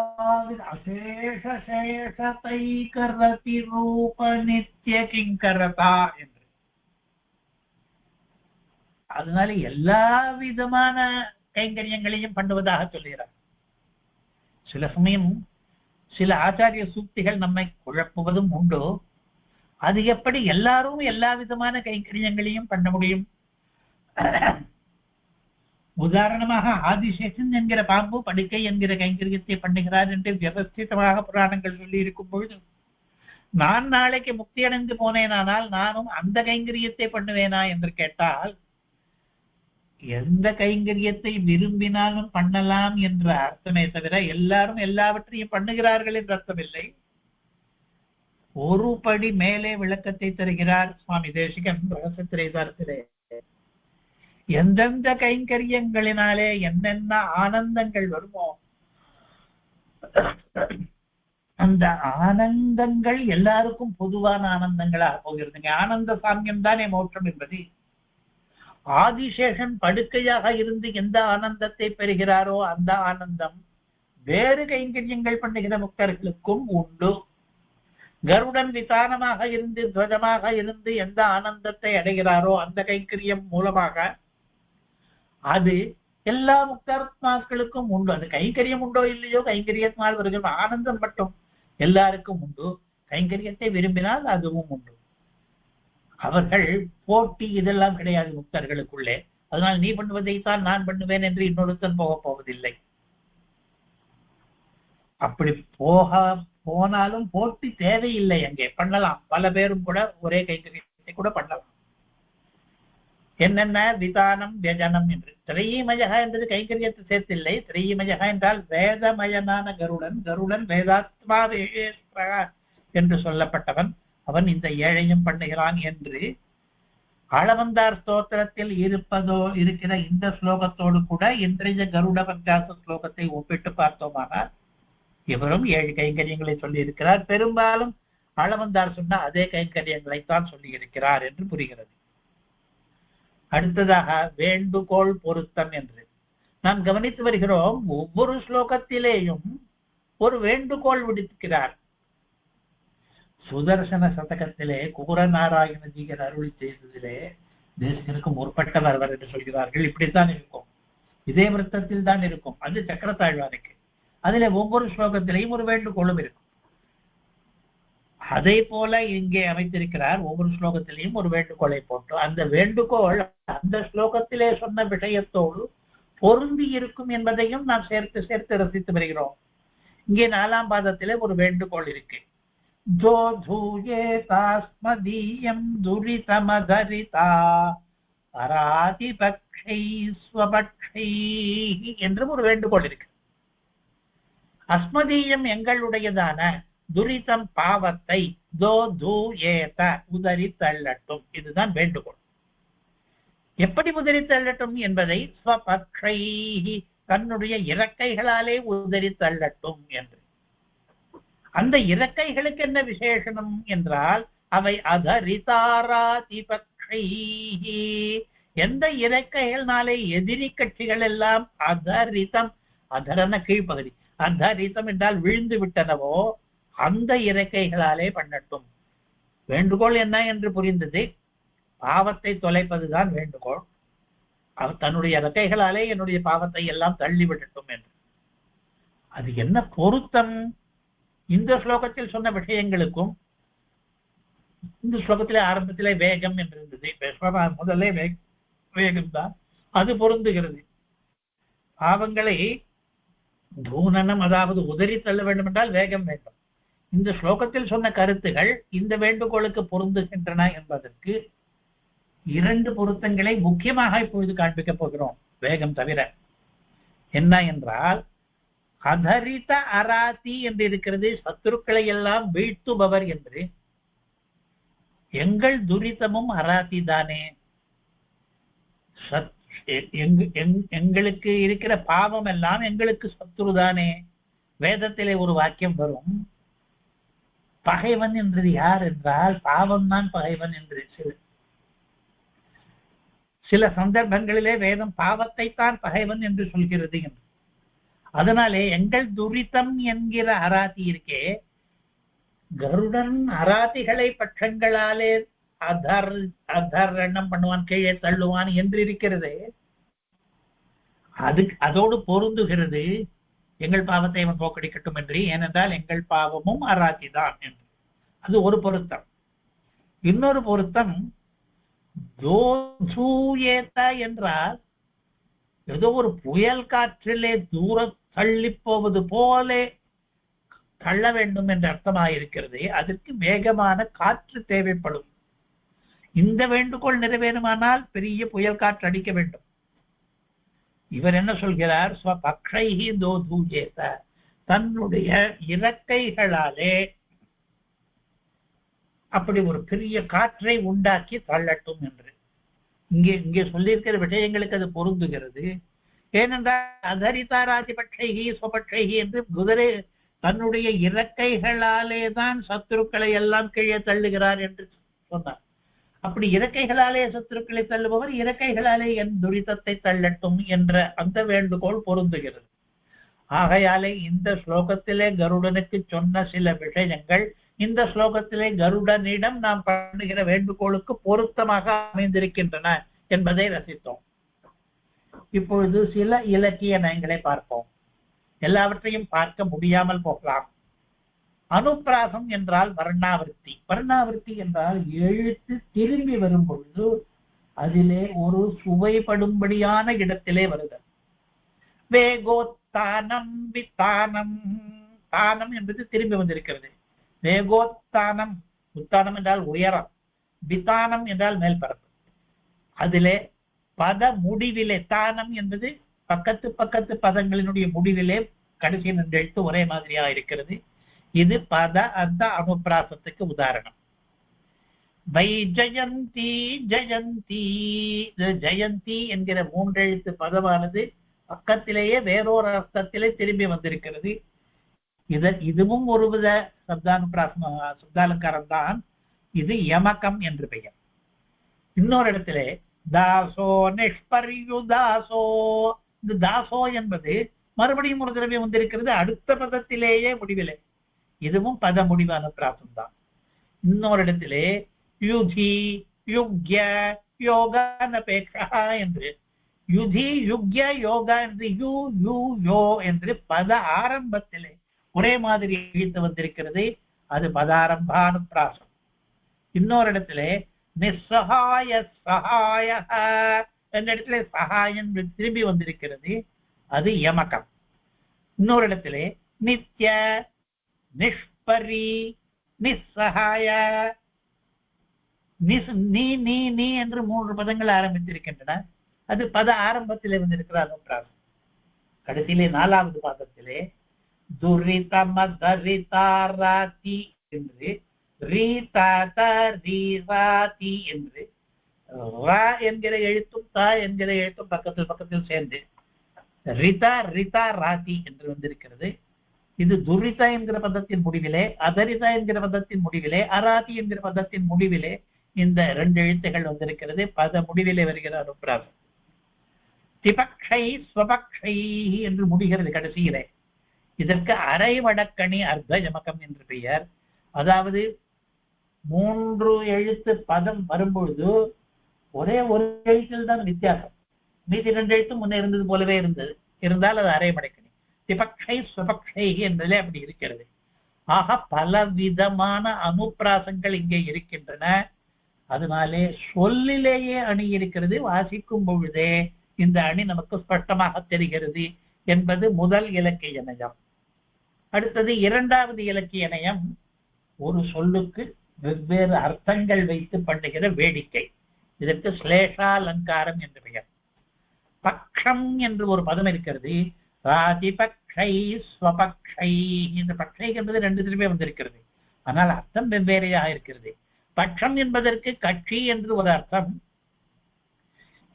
அசேஷ சேஷத்தை கரதி ரூப நித்திய கிங்கரதா என்று. அதனால எல்லா விதமான கைங்கரியங்களையும் பண்ணுவதாக சொல்கிறார். சில சமயம் சில ஆச்சாரிய சூக்திகள் நம்மை குழப்புவதும் உண்டு. அது எப்படி எல்லாரும் எல்லா விதமான கைங்கரியங்களையும் பண்ண முடியும்? உதாரணமாக ஆதிசேஷன் என்கிற பாம்பு படுக்கை என்கிற கைங்கரியத்தை பண்ணுகிறார் என்று வியவஸ்திதமாக புராணங்கள் சொல்லி இருக்கும் பொழுது, நான் நாளைக்கு முக்தி அடைந்து போனேனானால் நானும் அந்த கைங்கரியத்தை பண்ணுவேனா என்று கேட்டால், எந்த கைங்கரியத்தை விரும்பினாலும் பண்ணலாம் என்ற அர்த்தமே தவிர எல்லாரும் எல்லாவற்றையும் பண்ணுகிறார்கள் என்ற அர்த்தம் இல்லை. ஒரு படி மேலே விளக்கத்தை தருகிறார் சுவாமி தேசிகன் ரகசிய திரைதாரத்திலே. எந்தெந்த கைங்கரியங்களினாலே என்னென்ன ஆனந்தங்கள் வருமோ அந்த ஆனந்தங்கள் எல்லாருக்கும் பொதுவான ஆனந்தங்களாக போகிறதுங்க. ஆனந்த சாமியம் தானே மோட்சம் என்பது. ஆதிசேஷன் படுக்கையாக இருந்து எந்த ஆனந்தத்தை பெறுகிறாரோ அந்த ஆனந்தம் வேறு கைங்கரியங்கள் பண்ணுகிற முக்தர்களுக்கும் உண்டு. கருடன் விதானமாக இருந்து துவஜமாக இருந்து எந்த ஆனந்தத்தை அடைகிறாரோ அந்த கைங்கரியம் மூலமாக அது எல்லா முக்தாத்மாக்களுக்கும் உண்டு. அது கைங்கரியம் உண்டோ இல்லையோ, கைங்கரியத்தினால் வருகிற ஆனந்தம் மட்டும் எல்லாருக்கும் உண்டு. கைங்கரியத்தை விரும்பினால் அதுவும் உண்டு. அவர்கள் போட்டி இதெல்லாம் கிடையாது முக்தர்களுக்குள்ளே. அதனால் நீ பண்ணுவதைத்தான் நான் பண்ணுவேன் என்று இன்னொருத்தன் போக போவதில்லை. அப்படி போனாலும் போட்டி தேவையில்லை. அங்கே பண்ணலாம், பல பேரும் கூட ஒரே கைங்கரியத்தை கூட பண்ணலாம். என்னென்ன விதானம் வியஜனம் என்று. திரையீமயக என்பது கைங்கரியத்தை சேர்த்தில்லை. திரையீமயக என்றால் வேதமயனான கருடன். கருடன் வேதாத்மா என்று சொல்லப்பட்டவன். அவன் இந்த ஏழையும் பண்ணுகிறான் என்று ஆளவந்தார் ஸ்தோத்திரத்தில் இருக்கிற இந்த ஸ்லோகத்தோடு கூட இன்றைய கருட பஞ்சாச ஸ்லோகத்தை ஒப்பிட்டு பார்த்தோமானால் இவரும் 7 கைங்கரியங்களை சொல்லி இருக்கிறார். பெரும்பாலும் ஆளவந்தார் சொன்ன அதே கைங்கரியங்களைத்தான் சொல்லி இருக்கிறார் என்று புரிகிறது. அடுத்ததாக வேண்டுகோள் பொருத்தம் என்று நாம் கவனித்து வருகிறோம். ஒவ்வொரு ஸ்லோகத்திலேயும் ஒரு வேண்டுகோள் விடுக்கிறார். சுதர்சன சதகத்திலே குபுரநாராயணஜிகர் அருளி செய்ததிலே தேசிகனுக்கு முற்பட்டவர் அவர் என்று சொல்கிறார்கள். இப்படித்தான் இருக்கும், இதே விருத்தத்தில் தான் இருக்கும். அது சக்கரத்தாழ்வானுக்கு. அதிலே ஒவ்வொரு ஸ்லோகத்திலேயும் ஒரு வேண்டுகோளும் இருக்கும். அதே போல இங்கே அமைத்திருக்கிறார். ஒவ்வொரு ஸ்லோகத்திலையும் ஒரு வேண்டுகோளை போட்டு அந்த வேண்டுகோள் அந்த ஸ்லோகத்திலே சொன்ன விஷயத்தோடு பொருந்தி இருக்கும் என்பதையும் நாம் சேர்த்து சேர்த்து ரசித்து வருகிறோம். இங்கே 4ஆம் பாதத்திலே ஒரு வேண்டுகோள் இருக்கு. ஜோதூயேதாஸ்மதீயம் துரிதமதரிதா பராதிபக்ஷை ஸ்வபக்ஷை என்றும் ஒரு வேண்டுகோள் இருக்கு. அஸ்மதீயம் எங்களுடையதான துரிதம் பாவத்தை தோதூயேத உதறி தள்ளட்டும். இதுதான் வேண்டுகோள். எப்படி உதறி தள்ளட்டும் என்பதை ஸ்வபக்ஷை தன்னுடைய இறக்கைகளாலே உதறி தள்ளட்டும் என்று. அந்த இறக்கைகளுக்கு என்ன விசேஷனம் என்றால் அவை அதரிதாராதிபக்ஷை. எந்த இறக்கைகள்னாலே எதிரி கட்சிகள் எல்லாம் அதரிதம், அதரன கீழ்ப்பகுதி, அதரிதம் என்றால் விழுந்து விட்டனவோ அந்த இறக்கைகளாலே பண்ணட்டும். வேண்டுகோள் என்ன என்று புரிந்தது. பாவத்தை தொலைப்பதுதான் வேண்டுகோள். அவர் தன்னுடைய இறக்கைகளாலே என்னுடைய பாவத்தை எல்லாம் தள்ளிவிடட்டும் என்று. அது என்ன பொருத்தம்? இந்த ஸ்லோகத்தில் சொன்ன விஷயங்களுக்கும் இந்த ஸ்லோகத்திலே ஆரம்பத்திலே வேகம் என்று இருந்தது. முதலே வேகம்தான், அது பொருந்துகிறது. பாவங்களை தூணனம், அதாவது உதறி தள்ள வேண்டும் என்றால் வேகம் வேண்டும். இந்த ஸ்லோகத்தில் சொன்ன கருத்துகள் இந்த வேண்டுகோளுக்கு பொருந்துகின்றன என்பதற்கு 2 பொருத்தங்களை முக்கியமாக இப்பொழுது காண்பிக்கப் போகிறோம், வேகம் தவிர. என்ன என்றால், அதரித அராதி என்று இருக்கிறது, சத்துருக்களை எல்லாம் வீழ்த்துபவர் என்று. எங்கள் துரிதமும் அராதி தானே. எங்களுக்கு இருக்கிற பாவம் எல்லாம் எங்களுக்கு சத்துரு தானே. வேதத்திலே ஒரு வாக்கியம் வரும், பகைவன் என்றது யார் என்றால் பாவம் தான் பகைவன் என்று. சில சந்தர்ப்பங்களிலே வேதம் பாவத்தை தான் பகைவன் என்று சொல்கிறது என்று. அதனாலே எங்கள் துரிதம் என்கிற அராதி இருக்கே, கருடன் அராதிகளை பட்சங்களாலே அதரணம் பண்ணுவான், கீழே தள்ளுவான் என்று இருக்கிறது. அதோடு பொருந்துகிறது எங்கள் பாவத்தை அவன் போக்கடிக்கட்டும் என்று. ஏனென்றால் எங்கள் பாவமும் அராதி தான் என்று. அது ஒரு பொருத்தம். இன்னொரு பொருத்தம், என்றால் ஏதோ ஒரு புயல் காற்றிலே தூர தள்ளி போவது போலே தள்ள வேண்டும் என்ற அர்த்தமாயிருக்கிறது. அதற்கு வேகமான காற்று தேவைப்படும். இந்த வேண்டுகோள் நிறைவேறுமானால் பெரிய புயல் காற்று அடிக்க வேண்டும். இவர் என்ன சொல்கிறார், ஸ்வபக்ஷைஹி தோதூயேத, தன்னுடைய இறக்கைகளாலே அப்படி ஒரு பெரிய காற்றை உண்டாக்கி தள்ளட்டும் என்று. இங்கே சொல்லியிருக்கிற விஷயங்களுக்கு அது பொருந்துகிறது. ஏனென்றால் அதரிதாராதி பட்சைகி ஸ்வபட்சைகி என்று குதிரை தன்னுடைய இறக்கைகளாலே தான் சத்துருக்களை எல்லாம் கீழே தள்ளுகிறார் என்று சொன்னார். அப்படி இறக்கைகளாலே சத்துருக்களை தள்ளுபவர் இறக்கைகளாலே என் துரிதத்தை தள்ளட்டும் என்ற அந்த வேண்டுகோள் பொருந்துகிறது. ஆகையாலே இந்த ஸ்லோகத்திலே கருடனுக்கு சொன்ன சில விஷயங்கள் இந்த ஸ்லோகத்திலே கருடனிடம் நாம் பண்ணுகிற வேண்டுகோளுக்கு பொருத்தமாக அமைந்திருக்கின்றன என்பதை ரசித்தோம். இப்பொழுது சில இலக்கிய நயங்களை பார்ப்போம். எல்லாவற்றையும் பார்க்க முடியாமல் போகலாம். அனுப்பிராசம் என்றால் வர்ணாவிருத்தி. வர்ணாவிருத்தி என்றால் எழுத்து திரும்பி வரும் பொழுது அதிலே ஒரு சுவைப்படும்படியான இடத்திலே வருதல். வேகோத்தானம் வித்தானம், தானம் என்பது திரும்பி வந்திருக்கிறது. வேகோத்தானம், உத்தானம் என்றால் உயரம், வித்தானம் என்றால் மேல்பரப்பு. அதிலே பத முடிவிலே, தானம் என்பது பக்கத்து பதங்களினுடைய முடிவிலே கடைசி 2 எழுத்து ஒரே மாதிரியா இருக்கிறது. இது பத அந்த அனுப்பிராசத்துக்கு உதாரணம். வைஜயந்தி ஜெயந்தி, ஜெயந்தி என்கிற 3 எழுத்து பதமானது பக்கத்திலேயே வேறொரு அர்த்தத்திலே திரும்பி வந்திருக்கிறது. இதுவும் ஒருவித சப்தாலங்காரம் தான். இது யமகம் என்று பெயர். இன்னொரு இடத்திலே தாசோ நிஷ்பரியுதாசோ, இந்த தாசோ என்பது மறுபடியும் ஒரு திரவியம் வந்திருக்கிறது அடுத்த பதத்திலேயே முடிவிலே. இதுவும் பத முடிவான பிராசம் தான். இன்னொரு இடத்திலே யுதி யுக்ய யோகானபேக்ஷா என்று, யுதி யுக்ய யோகா என்று யு யு யோ என்று பத ஆரம்பத்திலே ஒரே மாதிரி எழுத்து வந்திருக்கிறது. அது பதாரம்பான பிராசம். இன்னொரு இடத்திலே நிஸ்ஸகாய சகாய என்ற இடத்திலே சகாயம் திரும்பி வந்திருக்கிறது. அது யமகம். இன்னொரு இடத்திலே நித்ய நிஷ்பரி நிஸ்ஸகாய நீ என்று 3 பதங்கள் ஆரம்பித்திருக்கின்றன. அது பத ஆரம்பத்திலே வந்திருக்கிற அனுப்பிராசம். கடைசியிலே 4வது பாதத்திலே துரிதமதரிதாராதி என்று, ரீதாதி என்று ரா என்கிற எழுத்தும் தா என்கிற எழுத்தும் பக்கத்தில் சேர்ந்து ரிதா ரிதா ராதி என்று வந்திருக்கிறது. இது துரிதா என்கிற பதத்தின் முடிவிலே, அதரிதா என்கிற பதத்தின் முடிவிலே, அராதி என்கிற பதத்தின் முடிவிலே இந்த 2 எழுத்துகள் வந்திருக்கிறது. பத முடிவிலே வருகிற அனுப்பிராசம். திபக்ஷை ஸ்வபக்ஷை என்று முடிகிறது கடைசியிலே. இதற்கு அரை வடக்கணி அர்த்த யமகம் என்று பெயர். அதாவது 3 எழுத்து பதம் வரும்பொழுது ஒரே ஒரு எழுத்தில் தான் வித்தியாசம். மீதி 2 எழுத்தும் முன்னே இருந்தது போலவே இருந்தால் அது அரை வடக்கணி. திபக்ஷை ஸ்வபக்ஷை என்பதிலே அப்படி இருக்கிறது. ஆக பல விதமான அனுப்பிராசங்கள் இங்கே இருக்கின்றன. அதனாலே சொல்லிலேயே அணி இருக்கிறது. வாசிக்கும் பொழுதே இந்த அணி நமக்கு ஸ்பஷ்டமாக தெரிகிறது என்பது முதல் இலக்கிய நயம். அடுத்தது இரண்டாவது இலக்கிய நயம், ஒரு சொல்லுக்கு வெவ்வேறு அர்த்தங்கள் வைத்து பண்ணுகிற வேடிக்கை. இதற்கு ஸ்லேஷாலங்காரம் என்று பெயர். பக்ஷம் என்று ஒரு பதம் இருக்கிறது. ராதிபக்ஷை ஸ்வபக்ஷை. இந்த பக்ஷை என்பது ரெண்டு திரும்பி வந்திருக்கிறது, ஆனால் அர்த்தம் வெவ்வேறையாக இருக்கிறது. பட்சம் என்பதற்கு கட்சி என்று ஒரு அர்த்தம்.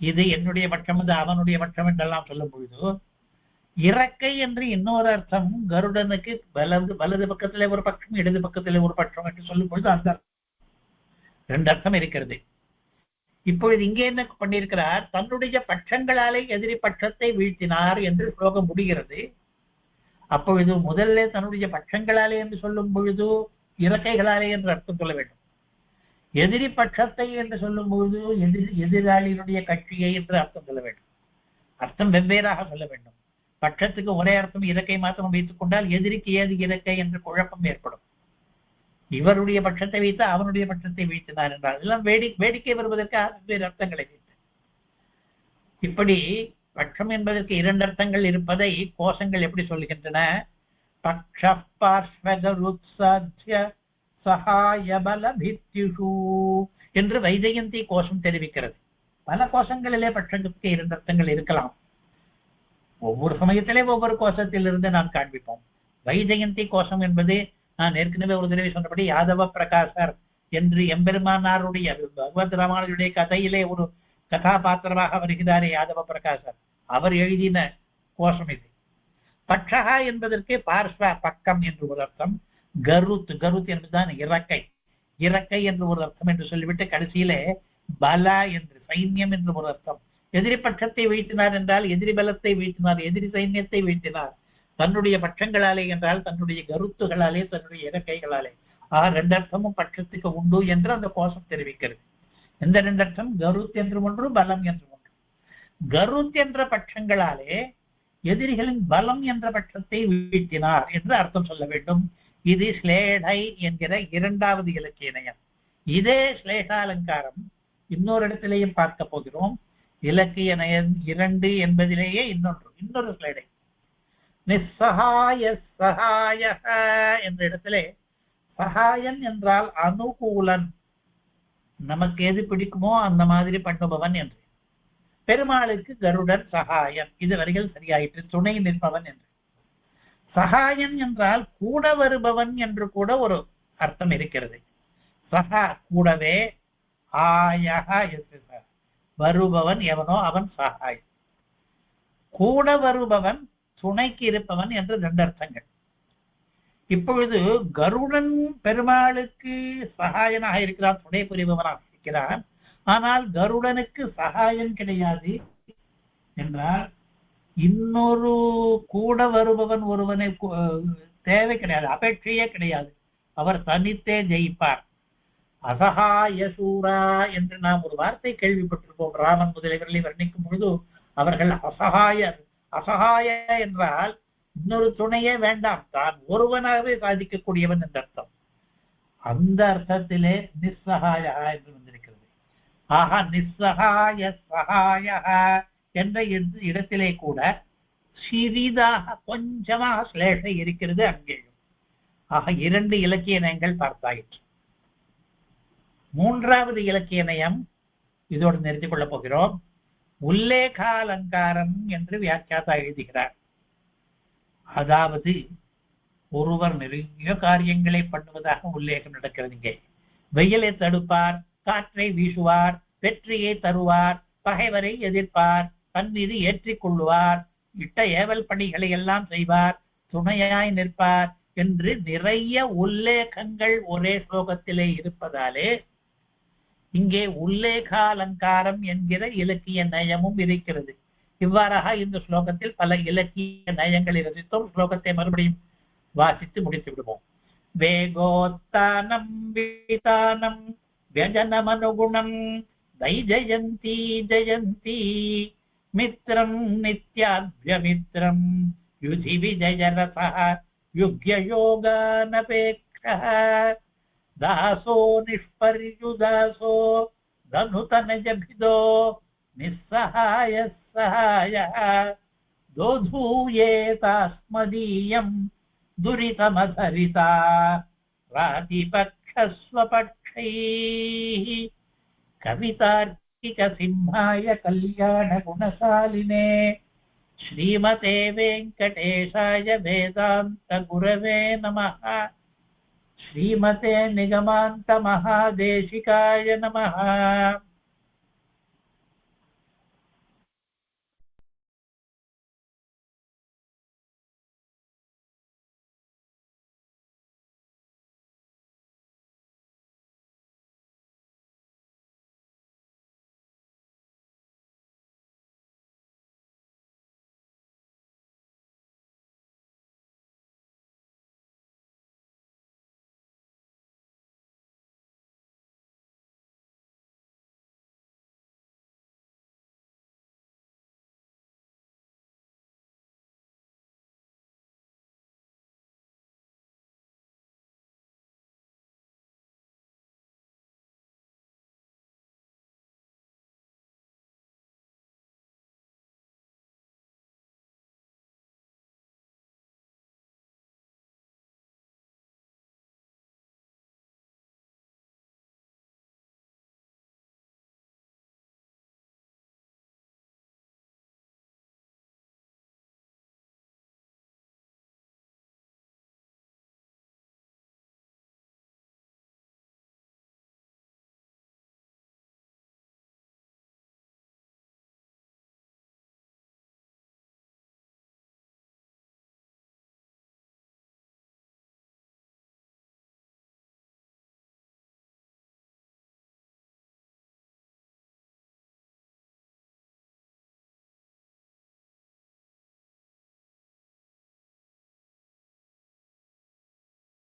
இது என்னுடைய பட்சம், இது அவனுடைய பட்சம் என்றெல்லாம் சொல்லும் பொழுது இறக்கை என்று இன்னொரு அர்த்தம். கருடனுக்கு வலது பக்கத்திலே ஒரு பட்சம், இடது பக்கத்திலே ஒரு பட்சம் என்று சொல்லும் பொழுது அந்த ரெண்டு அர்த்தம் இருக்கிறது. இப்பொழுது இங்கே என்ன பண்ணியிருக்கிறார், தன்னுடைய பட்சங்களாலே எதிரி பட்சத்தை வீழ்த்தினார் என்று ஸ்லோகம் முடிகிறது. அப்பொழுது முதல்ல தன்னுடைய பட்சங்களாலே என்று சொல்லும் பொழுது இறக்கைகளாலே என்று அர்த்தம் சொல்ல வேண்டும். எதிரி பட்சத்தை என்று சொல்லும் பொழுது எதிராளியினுடைய கட்சியை என்று அர்த்தம் சொல்ல வேண்டும். அர்த்தம் வெவ்வேறாக சொல்ல வேண்டும். பட்சத்துக்கு ஒரே அர்த்தம் இறக்கை மாத்திரம் வைத்துக் கொண்டால் எதிரிக்கு ஏது இறக்கை என்று குழப்பம் ஏற்படும். இவருடைய பட்சத்தை வைத்து அவனுடைய பட்சத்தை வீழ்த்தினார் என்றால் எல்லாம் வேடிக்கை வருவதற்காக வெவ்வேறு அர்த்தங்களை வைத்து, இப்படி பட்சம் என்பதற்கு இரண்டு அர்த்தங்கள் இருப்பதை கோஷங்கள் எப்படி சொல்லுகின்றன? பக்ஷ பார்ஸ்வகருத்சாத்ய சகாய பலபித்யுஷு என்று வைஜெயந்தி கோஷம் தெரிவிக்கிறது. பல கோஷங்களிலே பட்சத்துக்கு இரண்டு அர்த்தங்கள் இருக்கலாம். ஒவ்வொரு சமயத்திலே ஒவ்வொரு கோஷத்திலிருந்து நாம் காண்பிப்போம். வைஜெயந்தி கோஷம் என்பது நான் ஏற்கனவே ஒரு தடவை சொன்னபடி யாதவ பிரகாசர் என்று எம்பெருமானாருடைய பகவத் ராமானுடைய கதையிலே ஒரு கதாபாத்திரமாக வருகிறாரே யாதவ பிரகாசர், அவர் எழுதின கோஷம் இது. பட்சா என்பதற்கு பார்ஸ்வ பக்கம் என்று ஒரு அர்த்தம். கருத் என்பதுதான் இறக்கை, இறக்கை என்று ஒரு அர்த்தம் என்று சொல்லிவிட்டு கடைசியிலே பல என்று சைன்யம் என்று ஒரு அர்த்தம். எதிரி பட்சத்தை வீழ்த்தினார் என்றால் எதிரி பலத்தை வீழ்த்தினார், எதிரி சைன்யத்தை வீழ்த்தினார். தன்னுடைய பட்சங்களாலே என்றால் தன்னுடைய கருத்துகளாலே, தன்னுடைய இறக்கைகளாலே. ரெண்டு அர்த்தமும் பட்சத்துக்கு உண்டு என்று அந்த கோஷம் தெரிவிக்கிறது. எந்த ரெண்டு அர்த்தம்? கருத் என்று ஒன்று, பலம் என்று ஒன்று. கருத் என்ற பட்சங்களாலே எதிரிகளின் பலம் என்ற பட்சத்தை வீழ்த்தினார் என்று அர்த்தம் சொல்ல வேண்டும். இது ஸ்லேடை என்கிற இரண்டாவது இலக்கிய நயம். இதே ஸ்லேஷாலங்காரம் இன்னொரு இடத்திலேயும் பார்க்க போகிறோம். இலக்கிய நயம் 2 என்பதிலேயே இன்னொரு ஸ்லேடை. நிஸ்ஸகாய சகாய என்ற இடத்திலே சகாயன் என்றால் அனுகூலன், நமக்கு எது பிடிக்குமோ அந்த மாதிரி பண்ணுபவன் என்று. பெருமாளுக்கு கருடன் சகாயன், இது வரைகள் சரியாயிற்று, துணை நிற்பவன் என்று. சகாயன் என்றால் கூட வருபவன் என்று கூட ஒரு அர்த்தம் இருக்கிறது. சகா கூடவே, ஆயகா வருபவன் எவனோ அவன் சகாயன். கூட வருபவன், துணைக்கு இருப்பவன் என்று ரெண்டு அர்த்தங்கள். இப்பொழுது கருடன் பெருமாளுக்கு சகாயனாக இருக்கிறான், துணை புரிபவனாக இருக்கிறான். ஆனால் கருடனுக்கு சகாயன் கிடையாது என்றால் இன்னொரு கூட வருபவன் ஒருவனை தேவை கிடையாது, அபேட்சையே கிடையாது. அவர் தனித்தே ஜெயிப்பார். அசகாய சூரா என்று நாம் ஒரு வார்த்தை கேள்விப்பட்டிருப்போம். ராமன் முதலியவர்களை வர்ணிக்கும் பொழுது அவர்கள் அசகாயர். அசகாய என்றால் இன்னொரு துணையே வேண்டாம், தான் ஒருவனாகவே சாதிக்கக்கூடியவன் என்ற அர்த்தம். அந்த அர்த்தத்திலே நிஸ்ஸகாய என்று வந்திருக்கிறது. ஆஹா, நிஸ்ஸகாய சகாய என்ற இடத்திலே கூட சிறிதாக கொஞ்சமாக ஸ்லேஷை இருக்கிறது அங்கேயும். ஆக 2 இலக்கிய நயங்கள் பார்த்தாயிற்று. மூன்றாவது இலக்கிய நயம் இதோடு நிறுத்திக் கொள்ளப் போகிறோம். உல்லேகாலங்காரம் என்று வியாக்கியாதா எழுதுகிறார். அதாவது ஒருவர் நிறைய காரியங்களை பண்ணுவதாக உல்லேகம் நடக்கிறது. இங்கே வெயிலை தடுப்பார், காற்றை வீசுவார், வெற்றியை தருவார், பகைவரை எதிர்ப்பார், தன் மீது ஏற்றிக் கொள்ளுவார், இட்ட ஏவல் பணிகளை எல்லாம் செய்வார், துணையாய் நிற்பார் என்று நிறைய உல்லேகங்கள் ஒரே ஸ்லோகத்திலே இருப்பதாலே இங்கே உல்லேகாலங்காரம் என்கிற இலக்கிய நயமும் இருக்கிறது. இவ்வாறாக இந்த ஸ்லோகத்தில் பல இலக்கிய நயங்கள் இருந்தும் ஸ்லோகத்தை மறுபடியும் வாசித்து முடித்து விடுவோம். வேகோத்தானம் விதானம் வியஜனமனுகுணம் தைஜயந்தி ஜயந்தி மித்ரம் நித்யாத்யமித்ரம் யுதி விஜயரதः யுக்யயோகானபேக்ஷः दासो निष्पर्युदासो धनुतनजभिदो निस्सहायः सहायः दोधूयेतास्मदीयं दुरितमधरिता प्रातिपक्षस्वपक्षैः कवितार्किकसिंहाय कल्याणगुणशालिने श्रीमते वेङ्कटेशाय वेदान्तगुरवे नमः। श्रीमते निगमान्तमहादेशिकाय नमः।